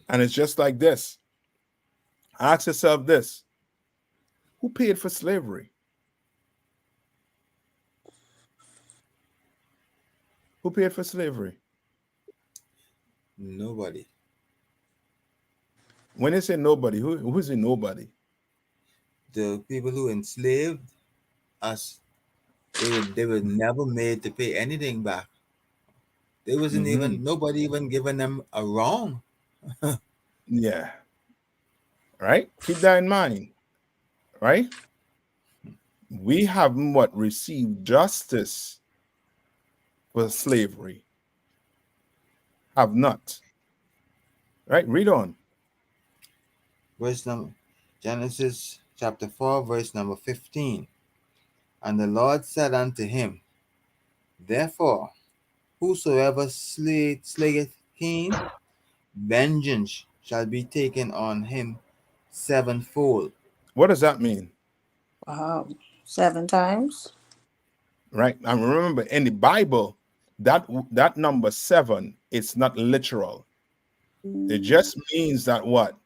And it's just like this. Ask yourself this. Who paid for slavery? Who paid for slavery? Nobody. When they say nobody, who's the nobody? The people who enslaved us, they were never made to pay anything back. There wasn't nobody even giving them a wrong. Yeah. Right? Keep that in mind. Right? We haven't received justice for slavery. Have not. Right? Read on. Genesis chapter 4, verse number 15. And the Lord said unto him, Therefore, whosoever slayeth Cain, vengeance shall be taken on him sevenfold. What does that mean? Wow. 7 times? Right? And remember, in the Bible, that number 7, it's not literal. It just means that what?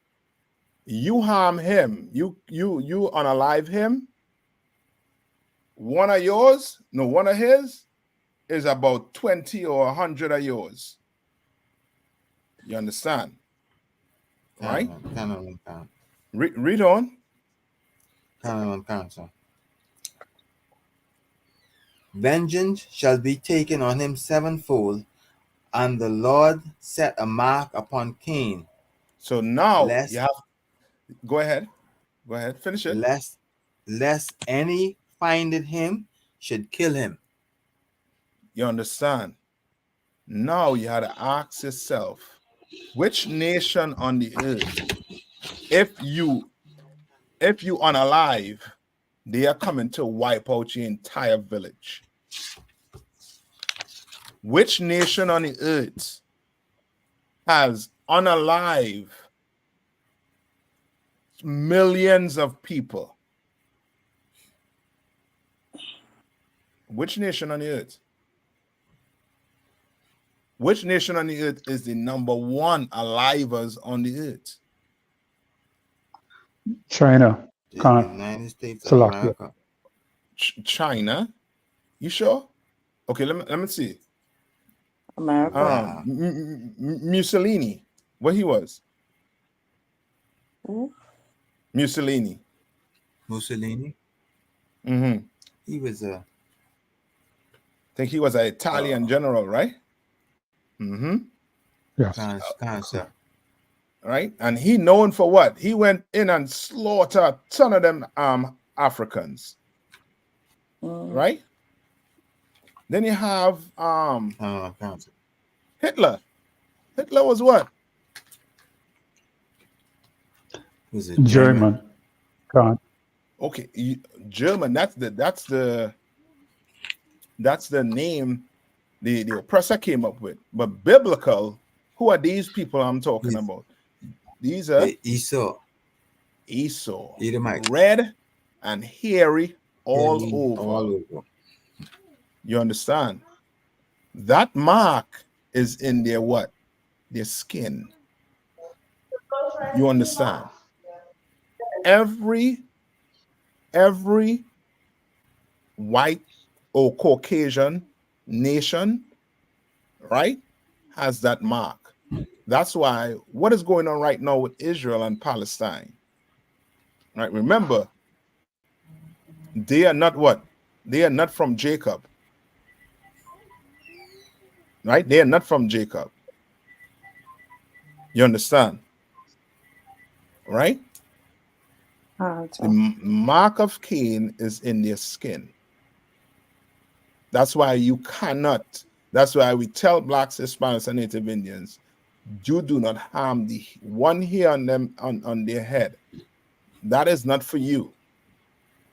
You harm him, you unalive him. One of his is about 20 or 100 of yours. You understand? Right? Count. Read on. Count, sir. Vengeance shall be taken on him sevenfold, and the Lord set a mark upon Cain. So now lest, you have. Go ahead. Finish it. Lest any finding him should kill him. You understand? Now you had to ask yourself, which nation on the earth, if you unalive, they are coming to wipe out your entire village? Which nation on the earth has unalive millions of people? Which nation on the earth? Which nation on the earth is the number one alivers on the earth? China. The United States of America. China? You sure? Okay, let me see. America. Mussolini. What he was? Who? Mussolini. Mm-hmm. He was I think he was an Italian general, right? Mm-hmm. Yes. Cancer. Right? And he known for what? He went in and slaughtered a ton of them Africans. Right? Then you have Hitler. Hitler was what? Was it German? Okay, German. That's the name the oppressor came up with. But biblical, who are these people I'm talking about? These are Esau, Edomite. Red and hairy all over. You understand? That mark is in their what? Their skin. You understand? Every white or Caucasian nation, right, has that mark. That's why what is going on right now with Israel and Palestine, right? Remember, they are not what? They are not from Jacob, right? They are not from Jacob. You understand? Right? The mark of Cain is in their skin. That's why you cannot. That's why we tell Blacks, Hispanics, and Native Indians, you do not harm the one hair on them on their head. That is not for you.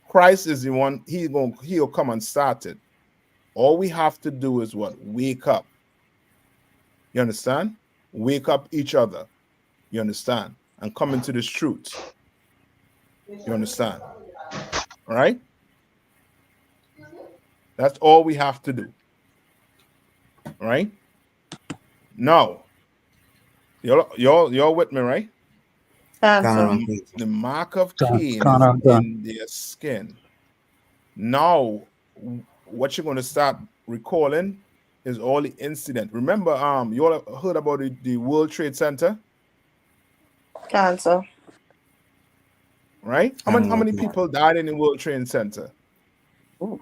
Christ is the one. He'll come and start it. All we have to do is what? Wake up. You understand? Wake up each other. You understand? And come into this truth. You understand? All right? That's all we have to do. All right? Now, y'all with me, right? The mark of Cain is in their skin. Now, what you're going to start recalling is all the incident. Remember, you all heard about the World Trade Center? Cancer. Right? How many people died in the World Trade Center? Ooh.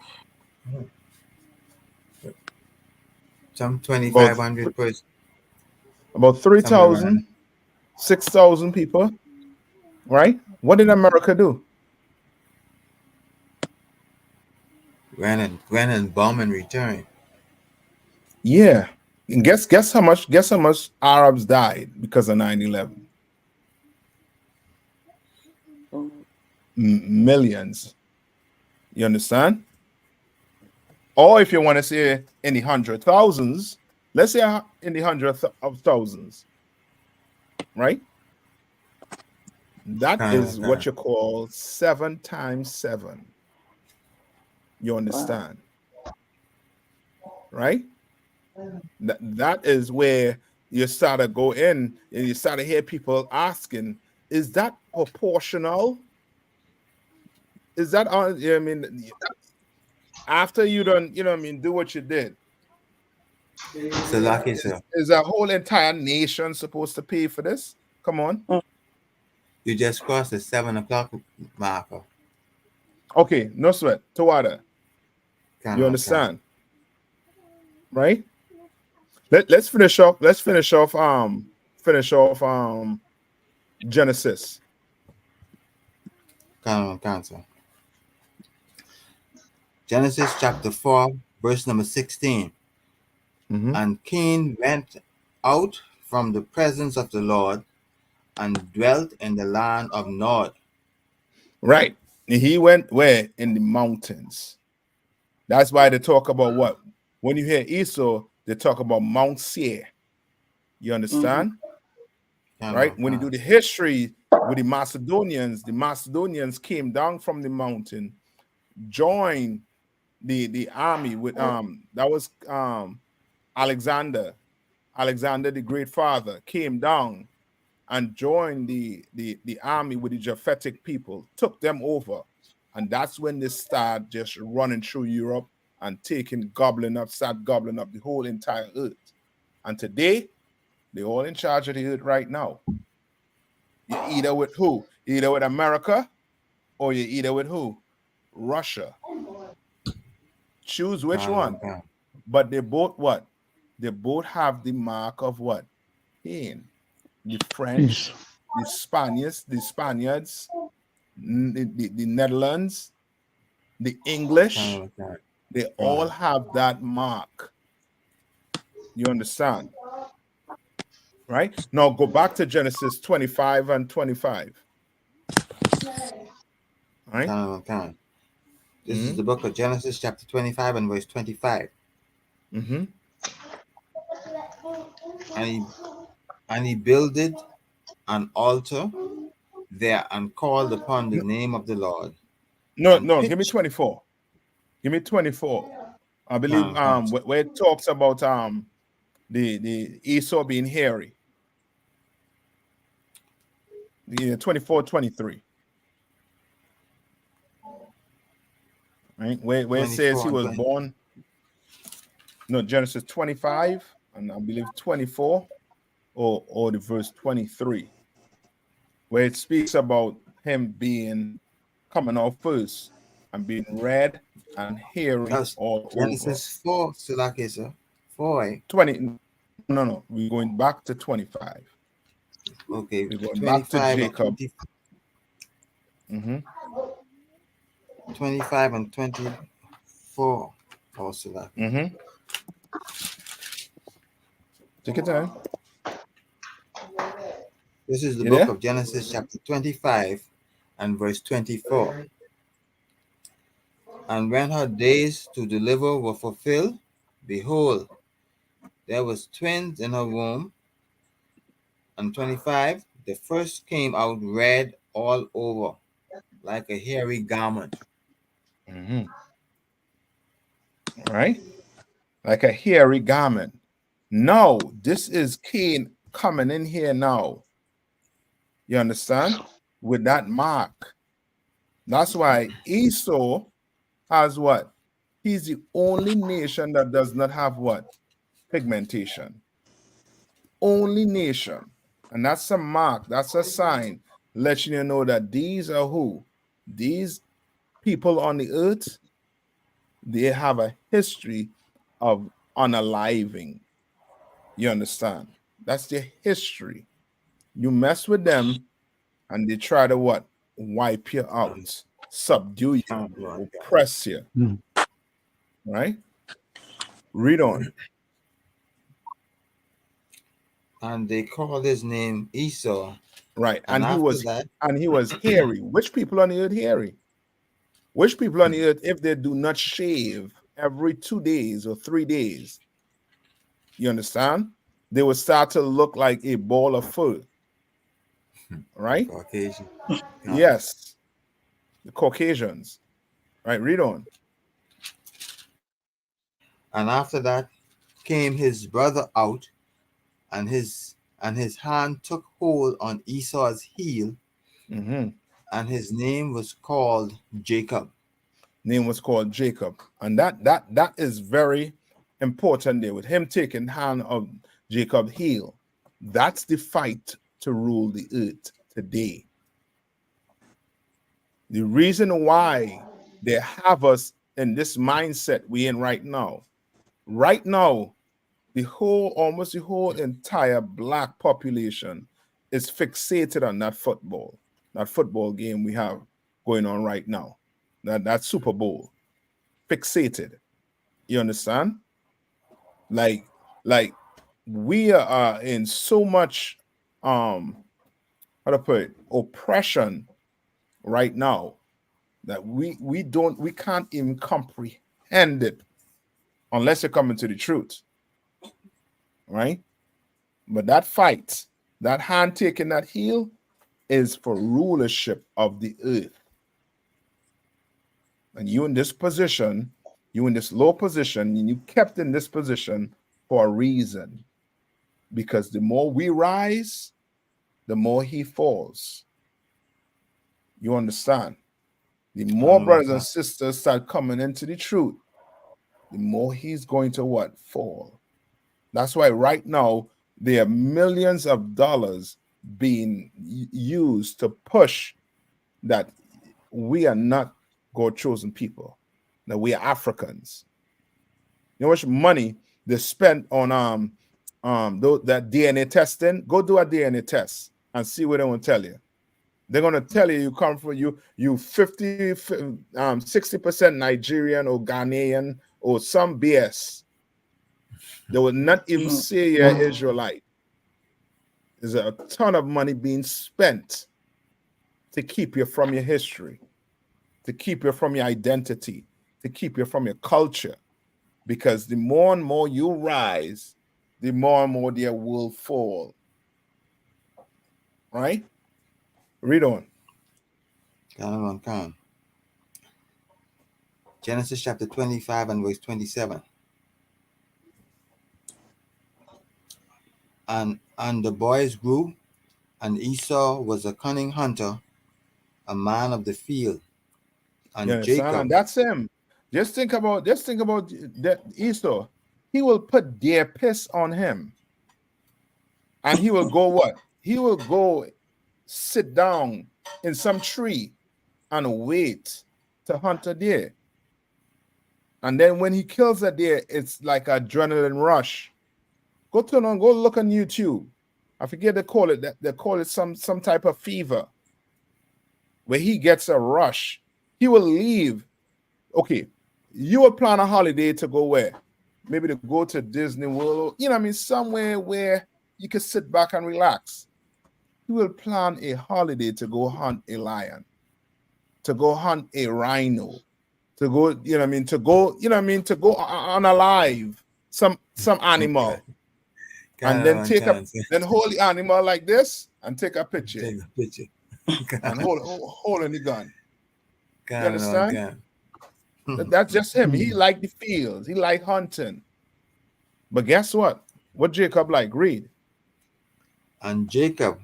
Some 2,500 persons. About 3,000, 6,000 people. Right? What did America do? Went and bomb and return. Yeah. And guess how much Arabs died because of 9/11? Millions. You understand? Or if you want to say in the 100,000s, let's say in the hundreds of thousands, right? That is what you call 7 times 7. You understand? Right? That is where you start to go in and you start to hear people asking, is that proportional? Is that on? I mean, after you done, you know what I mean, do what you did. So lucky, sir. Is a whole entire nation supposed to pay for this? Come on. You just crossed the 7 o'clock marker. Okay, no sweat. Tawada. You understand? Right? Let's finish off. Let's finish off Genesis. Cancer. Genesis chapter 4, verse number 16. And Cain went out from the presence of the Lord and dwelt in the land of Nod. Right. He went where? In the mountains. That's why they talk about what? When you hear Esau, they talk about Mount Seir. You understand? Right? When you do the history with the Macedonians came down from the mountain, joined the army with that was Alexander the Great Father came down and joined the army with the Japhetic people, took them over, and that's when they start just running through Europe and start gobbling up the whole entire earth. And today, they're all in charge of the earth right now. You're either with who? Either with America, or you're either with who? Russia. Choose which one. But they both what? They both have the mark of what? Cain. The French, the Spaniards, the Netherlands, the English, they all have that mark. You understand? Right? Now go back to Genesis 25 and 25. Right? This is the book of Genesis chapter 25 and verse 25. And he builded an altar there and called upon the name of the Lord. No, give me 24. Give me 24. I believe where it talks about the Esau being hairy. Yeah, 24, 23. Right? Where it says he was born. No, Genesis 25 and I believe 24 or the verse 23. Where it speaks about him coming out first and being red and hairy all Genesis over. 4, Silaki, sir. 4. 20. No. We're going back to 25. Okay. We're going back to Jacob. 25 and 24. Also that. Take your time. This is the book of Genesis chapter 25 and verse 24. And when her days to deliver were fulfilled, behold, there was twins in her womb. And 25, the first came out red all over, like a hairy garment. Right? Like a hairy garment. No, this is Cain coming in here now. You understand? With that mark. That's why Esau has what? He's the only nation that does not have what? Pigmentation. Only nation. And that's a mark. That's a sign letting you know that these are who? These people on the earth, they have a history of unaliving. You understand? That's their history. You mess with them and they try to what? Wipe you out, subdue you, oppress you. Right? Read on. And they called his name Esau. Right. And he was hairy. Which people on the earth hairy? Which people on the earth, if they do not shave every 2 days or 3 days. You understand? They would start to look like a ball of fur. Right? Caucasian. Yes. The Caucasians. Right, read on. And after that came his brother out, and his hand took hold on Esau's heel, Mm-hmm. and his name was called Jacob. Name was called Jacob. And that is very important there, with him taking hand of Jacob's heel. That's the fight to rule the earth today. The reason why they have us in this mindset we in right now, almost the whole entire black population is fixated on that football game we have going on right now, that Super Bowl. Fixated. You understand? Like we are in so much how to put it, oppression right now, that we can't even comprehend it unless you're coming to the truth. Right? But that fight, that hand taking that heel, is for rulership of the earth. And you in this position, you in this low position, and you kept in this position for a reason. Because the more we rise, the more he falls. You understand? The more brothers and sisters start coming into the truth, the more he's going to what? Fall. That's why right now there are millions of dollars being used to push that we are not God chosen people, that we are Africans. You know how much money they spent on that DNA testing? Go do a DNA test and see what they will tell you. They're going to tell you come from you 60% Nigerian or Ghanaian or some BS. They will not even say you're Israelite. There's a ton of money being spent to keep you from your history, to keep you from your identity, to keep you from your culture. Because the more and more you rise, the more and more there will fall. Right? Read on. Genesis chapter 25 and verse 27. And the boys grew, and Esau was a cunning hunter, a man of the field. And Jacob, and that's him. Just think about that Esau. He will put their piss on him. And he will go what? He will go sit down in some tree and wait to hunt a deer. And then when he kills a deer, it's like adrenaline rush. Go look on YouTube. I forget they call it that. They call it some type of fever, where he gets a rush. He will leave. Okay, you will plan a holiday to go where? Maybe to go to Disney World, somewhere where you can sit back and relax. He will plan a holiday to go hunt a lion, to go hunt a rhino, to go, to go unalive some animal. And then then hold the animal like this and take a picture. And holding the gun. You understand? That's just him. He liked the fields. He liked hunting. But guess what? What Jacob like? Read. And Jacob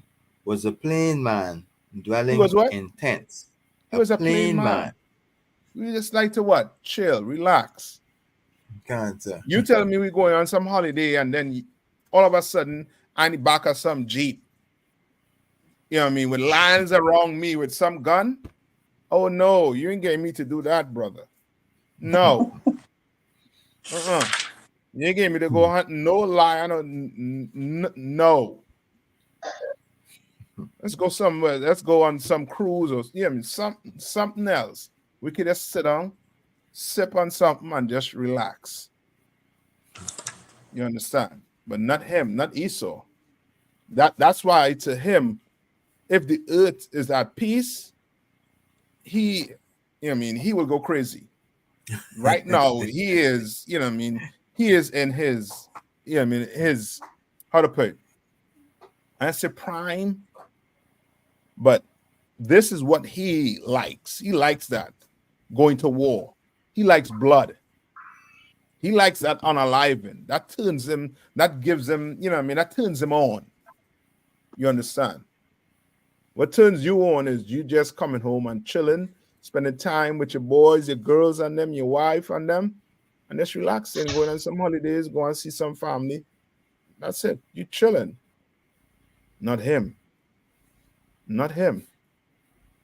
was a plain man dwelling in tents. He was a plain man. We just like to what? Chill, relax. You tell me we're going on some holiday and then all of a sudden I'm in the back of some Jeep. You know what I mean? With lions around me with some gun. Oh no, you ain't getting me to do that, brother. No. You ain't getting me to go hunt no lion or no. Let's go somewhere. Let's go on some cruise or something else. We could just sit down, sip on something, and just relax. You understand? But not him, not Esau. That's why to him, if the earth is at peace, he will go crazy. Right now, he is, you know what I mean? He is in his, you know what I mean, his, how to put it? I say prime, but this is what he likes. He likes that, going to war. He likes blood. He likes that unaliving. That turns him, that gives him, you know what I mean? That turns him on. You understand? What turns you on is you just coming home and chilling, spending time with your boys, your girls, and them, your wife, and them, and just relaxing, going on some holidays, go and see some family. That's it. You chilling. Not him. Not him.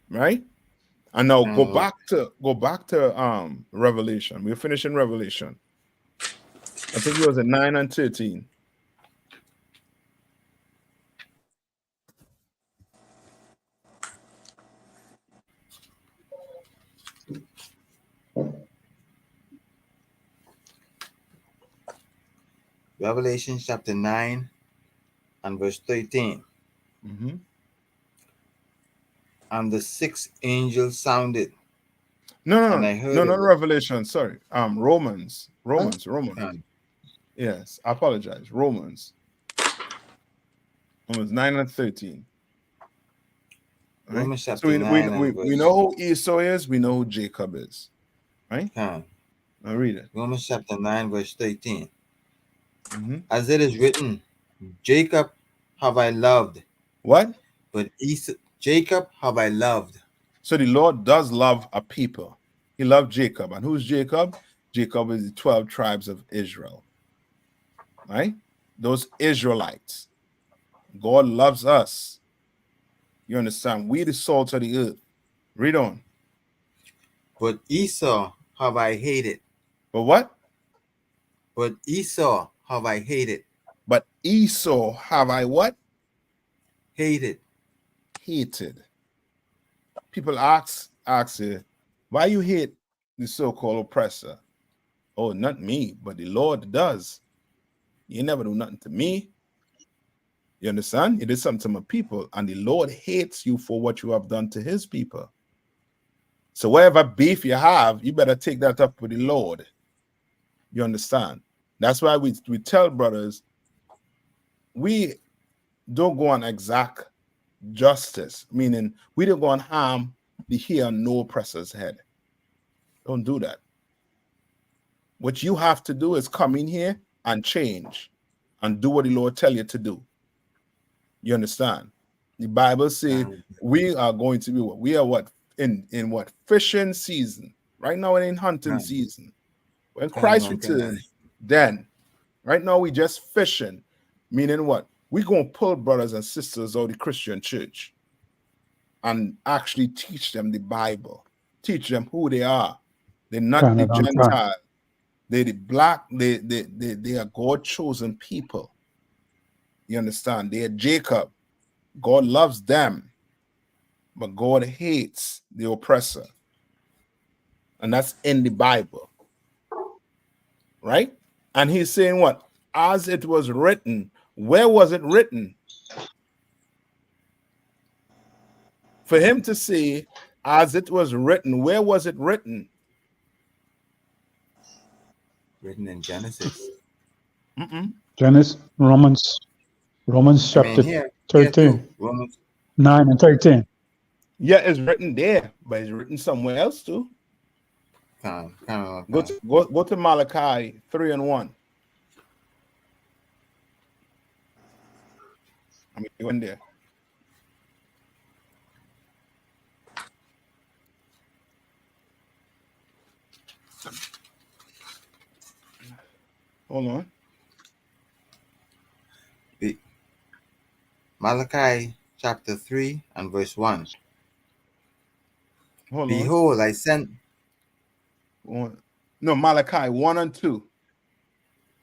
Right? And now go back to Revelation. We're finishing Revelation. I think it was at 9 and 13. Revelation chapter 9 and verse 13. Mm-hmm. And the sixth angel sounded. No, and I heard not Revelation. Sorry, Romans. Okay. Yes, I apologize. Romans 9 and 13. Right? Romans chapter So 9 and we know who Esau is. We know who Jacob is. Right? Okay. Now read it. Romans chapter 9 verse 13. Mm-hmm. As it is written, Jacob have I loved. What? But Jacob have I loved. So the Lord does love a people. He loved Jacob. And who's Jacob? Jacob is the 12 tribes of Israel. Right? Those Israelites. God loves us. You understand? We the salt of the earth. Read on. But Esau have I hated. But what? But Esau have I hated. But Esau have I what? Hated. People ask you, why you hate the so-called oppressor? Oh, not me, but the Lord does. You never do nothing to me. You understand? You did something to my people, and the Lord hates you for what you have done to his people. So whatever beef you have, you better take that up with the Lord. You understand? That's why we tell brothers, we don't go on exact justice, meaning we don't go and harm the here and no oppressor's head. Don't do that. What you have to do is come in here and change and do what the Lord tell you to do. You understand? The Bible says we are going to be what? We are what? In what? Fishing season. Right now we're in hunting season. When Christ returns, then right now we just fishing. Meaning what? We're going to pull brothers and sisters out of the Christian church and actually teach them the Bible. Teach them who they are. They're not the Gentile. They're the black. They are God-chosen people. You understand? They are Jacob. God loves them, but God hates the oppressor. And that's in the Bible. Right? And he's saying what? As it was written. Where was it written? For him to say, as it was written, where was it written? Written in Genesis. Genesis, Romans chapter 13. Romans 9 and 13. Yeah, it's written there, but it's written somewhere else too. Go to Malachi 3 and 1. I mean, you went there. Hold on. Malachi chapter 3 and verse 1. Behold, I sent. No, Malachi 1 and 2.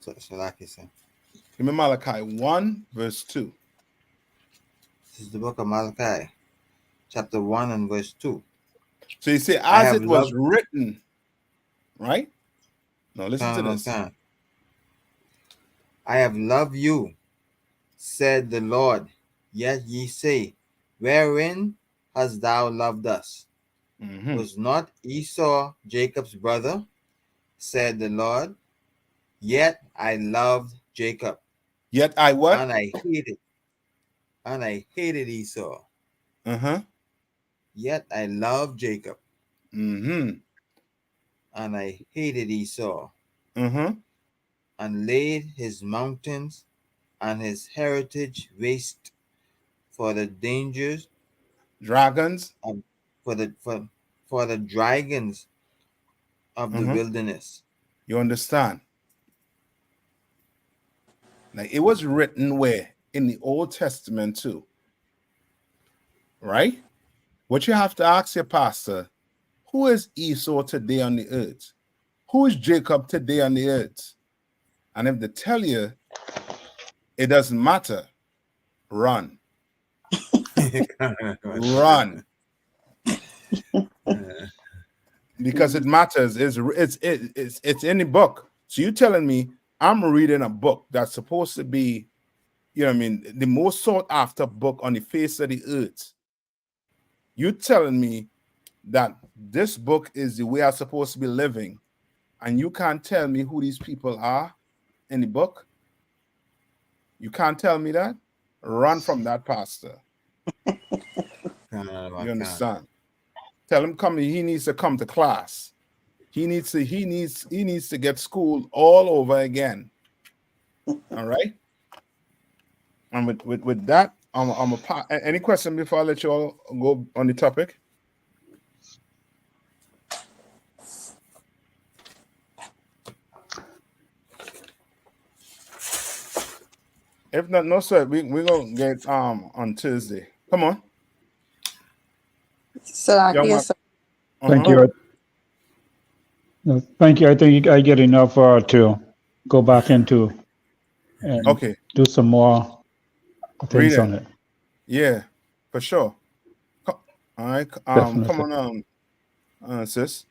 So like you said. Give me Malachi 1 verse 2. This is the book of Malachi, chapter 1 and verse 2. So you say, as it was written, right? Now listen to this. I have loved you, said the Lord. Yet ye say, wherein hast thou loved us? Was not Esau Jacob's brother? said the Lord. Yet I loved Jacob, Yet I what? and I hated Esau. Uh-huh. Yet I loved Jacob, Mm-hmm. and I hated Esau, Mm-hmm. and laid his mountains and his heritage waste for the dangers Dragons. of for the dragons of the Uh-huh. wilderness. You understand? Like it was written where? In the Old Testament too. Right? What you have to ask your pastor, who is Esau today on the earth? Who is Jacob today on the earth? And if they tell you it doesn't matter, run. Run. Because it matters. It's in the book. So you telling me I'm reading a book that's supposed to be, you know what I mean, the most sought after book on the face of the earth. You telling me that this book is the way I'm supposed to be living, and you can't tell me who these people are in the book? You can't tell me that? Run from that pastor. You understand? Tell him he needs to come to class. He needs to get schooled all over again. All right. And with that, any question before I let you all go on the topic? If not, no sir, we're gonna get on Tuesday. Come on. Salaki, yes, sir. Thank you. Thank you. I think I get enough to go back into and Okay. do some more things Read it. on it. Yeah, for sure. All right. Definitely. Come on, sis.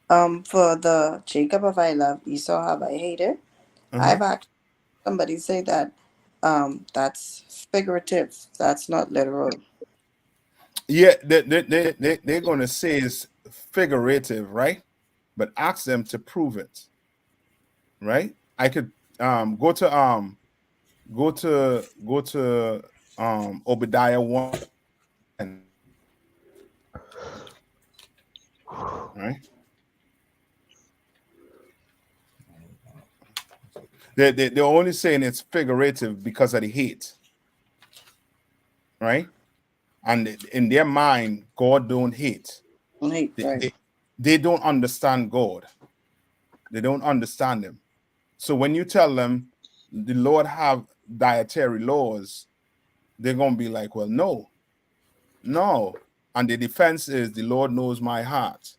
For the Jacob have I loved, Esau have I hated. I've actually somebody say that that's figurative. That's not literal. Yeah, they're gonna say it's figurative, right? But ask them to prove it. Right? I could go to Obadiah 1, right? They're only saying it's figurative because of the hate, right? And in their mind, God don't hate. Right. They don't understand God. They don't understand him. So when you tell them the Lord have dietary laws, they're gonna be like, well, no. And the defense is the Lord knows my heart.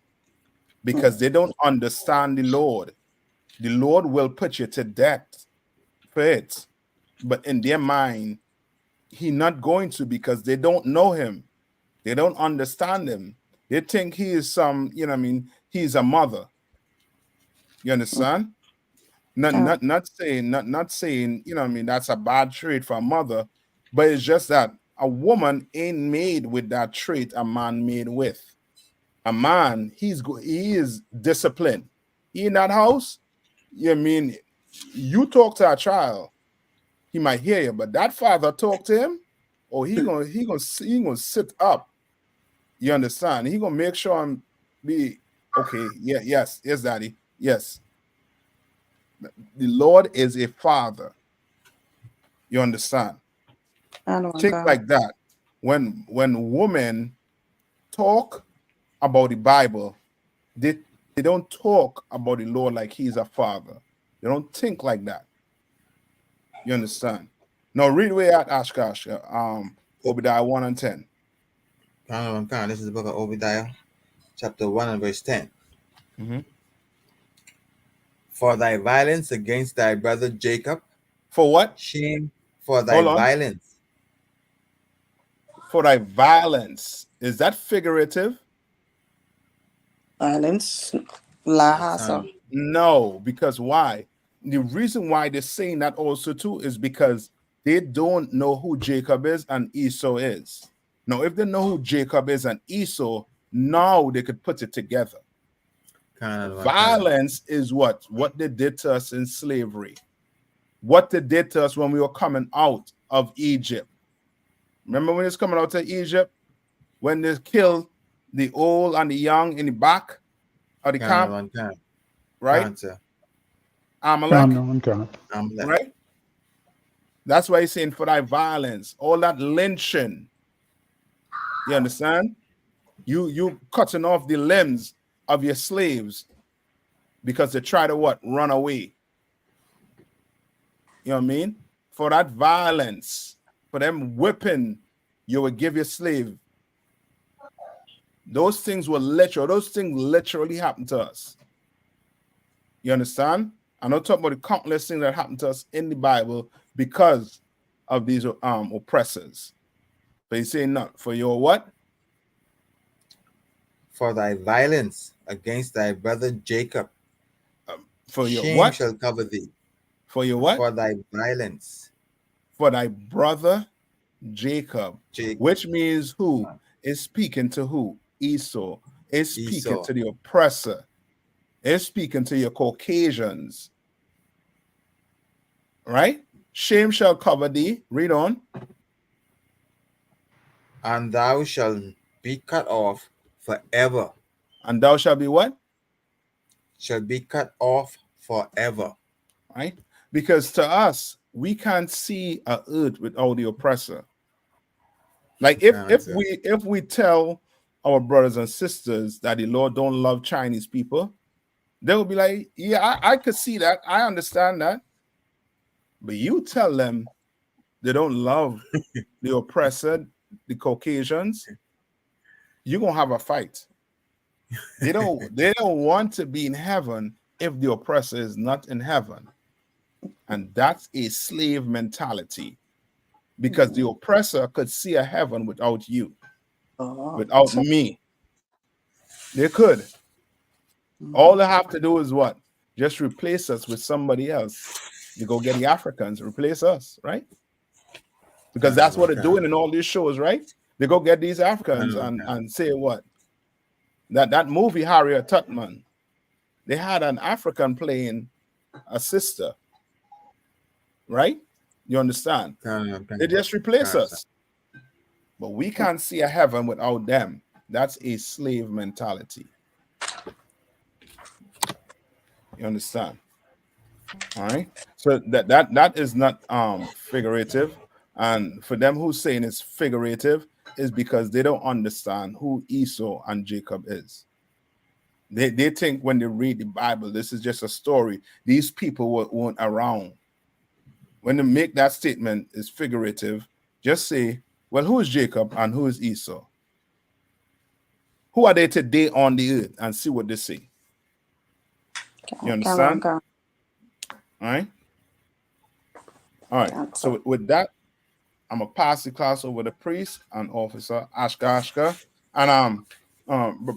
Because they don't understand the Lord. The Lord will put you to death for it. But in their mind, He's not going to, because they don't know him. They don't understand him. They think he is some, you know what I mean, he's a mother. You understand? Not saying, you know what I mean, that's a bad trait for a mother, but it's just that a woman ain't made with that trait a man made with. A man, he is disciplined. He in that house, you know what I mean, you talk to a child, he might hear you, but that father talk to him, or he gonna sit up. You understand? He gonna make sure I'm be okay. Yeah, yes, daddy. Yes. The Lord is a father. You understand? Think like that. When women talk about the Bible, they don't talk about the Lord like he's a father. They don't think like that. You understand? Now read way at Ashkash, Obadiah 1 and 10. This is the book of Obadiah, chapter 1 and verse 10. For thy violence against thy brother Jacob. For what? Shame for thy violence. For thy violence. Is that figurative? Violence. Lahasa. No, because why? The reason why they're saying that also too is because they don't know who Jacob is and Esau is. Now, if they know who Jacob is and Esau, now they could put it together. Violence is what they did to us in slavery. What they did to us when we were coming out of Egypt. Remember when it's coming out of Egypt? When they killed the old and the young in the back of the camp? Right? Amalek. Right? That's why he's saying for thy violence, all that lynching. You understand? You cutting off the limbs of your slaves because they try to what? Run away. You know what I mean? For that violence, for them whipping, you would give your slave. Those things literally happen to us. You understand? I'm not talking about the countless things that happen to us in the Bible because of these oppressors. But he's saying not for your what? For thy violence against thy brother Jacob. For your shame what? shall cover thee. For your what? For thy violence. For thy brother Jacob. Which means who? Is speaking to who? Esau. Is speaking to the oppressor. Is speaking to your Caucasians. Right? Shame shall cover thee. Read on. And thou shalt be cut off forever. And thou shalt be what? Shall be cut off forever. Right? Because to us, we can't see a earth without the oppressor. Like if we tell our brothers and sisters that the Lord don't love Chinese people, they will be like, yeah, I could see that. I understand that. But you tell them they don't love the oppressor, the Caucasians, you're gonna have a fight. They don't want to be in heaven if the oppressor is not in heaven. And that's a slave mentality. Because the oppressor could see a heaven without you, without me. They could. All they have to do is what? Just replace us with somebody else. You go get the Africans, replace us, right? Because that's what they're doing in all these shows, right? They go get these Africans and say what? That movie, Harriet Tubman, they had an African playing a sister, right? You understand? They just replace us. But we can't see a heaven without them. That's a slave mentality. You understand? All right. So that is not figurative. And for them who's saying it's figurative is because they don't understand who Esau and Jacob is. They think when they read the Bible, this is just a story. These people weren't around. When they make that statement is figurative, just say, well, who is Jacob and who is Esau? Who are they today on the earth? And see what they say. You understand? All right? All right. So with that, I'm going to pass the class over to priest and officer Ashka. And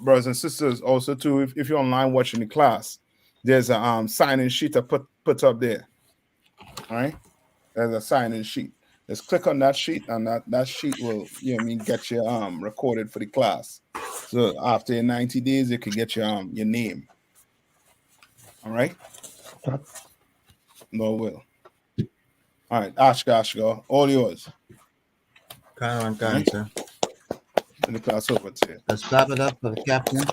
brothers and sisters also too, if you're online watching the class, there's a sign-in sheet I put up there. All right? There's a sign-in sheet. Just click on that sheet, and that sheet will, get you recorded for the class. So after 90 days, it could get your name. All right. No will. All right, Ashka, all yours. Come on, sir. And the class over to you. Let's clap it up for the captain.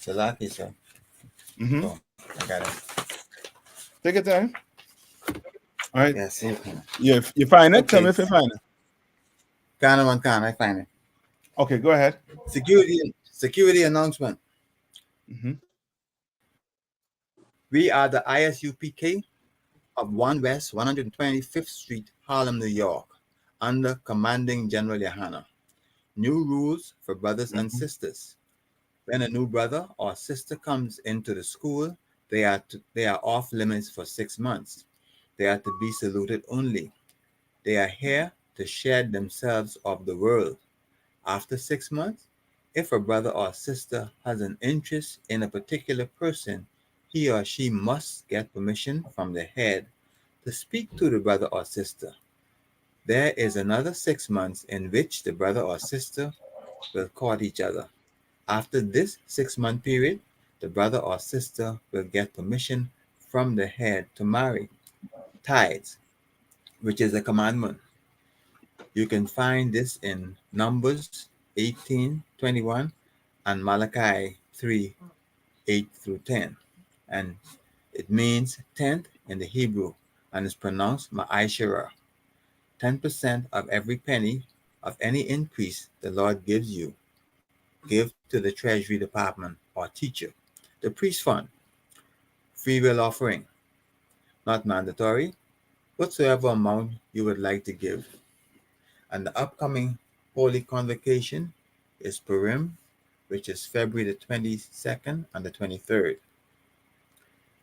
Salaki, sir. Oh, I got it. Take your time. All right. Yes, you find it? Okay. Tell me if you find it. I find it. Okay, go ahead. Security announcement. We are the ISUPK of 1 West 125th Street, Harlem, New York, under Commanding General Yahana. New rules for brothers and sisters. When a new brother or sister comes into the school, they are off limits for 6 months. They are to be saluted only. They are here to shed themselves of the world. After 6 months, if a brother or sister has an interest in a particular person, he or she must get permission from the head to speak to the brother or sister. There is another 6 months in which the brother or sister will court each other. After this 6-month period, the brother or sister will get permission from the head to marry. Tithes, which is a commandment. You can find this in Numbers 18:21 and Malachi 3:8-10. And it means tenth in the Hebrew and is pronounced ma'asherah. 10% of every penny of any increase the Lord gives you, give to the Treasury Department or teacher. The priest fund, free will offering, not mandatory, whatsoever amount you would like to give. And the upcoming Holy Convocation is Purim, which is February the 22nd and the 23rd.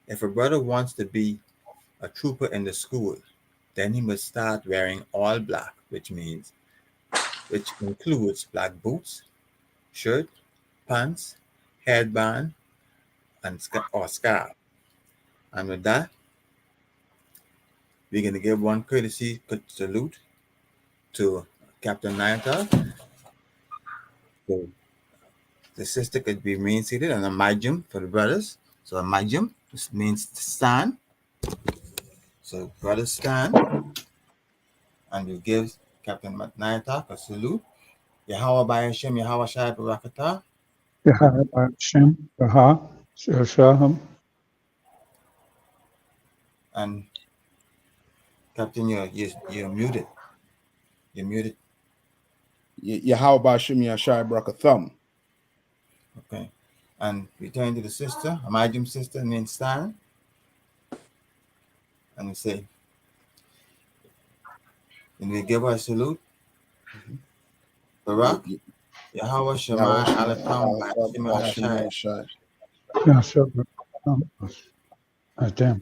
If a brother wants to be a trooper in the school, then he must start wearing all black, which includes black boots, shirt, pants, headband, and scarf. And with that, we're going to give one courtesy salute to Captain Nayata. So the sister could be remain seated, and a majum for the brothers. So a majum means to stand. So brothers stand, and you give Captain Nayata a salute. Yahweh Bayashem, Yahweh Shai Barakatah. Yahweh Hashem, Yahweh Shaham. And Captain, you're muted. You're muted. Yahweh Bashim Yashai Brakathum. Okay. And return to the sister, a majum sister named stand. And we say, and we give her a salute. Barak, Yahweh Shema Alatam Bashim Hashai. Yahshua. Damn.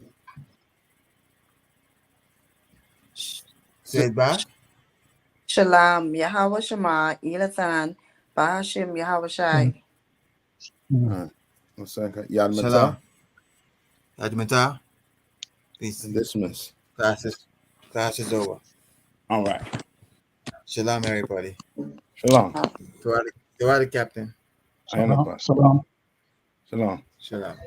Say it back. Shalom, Yahweh Shema, Elathan, Bahashim, Yahweh Shai. One second. Yad Shalom. Matah. Yad Matah. Peace. Dismiss. Class is over. All right. Shalom, everybody. Shalom. To our Captain. Salam. Salam. Shalom. Shalom.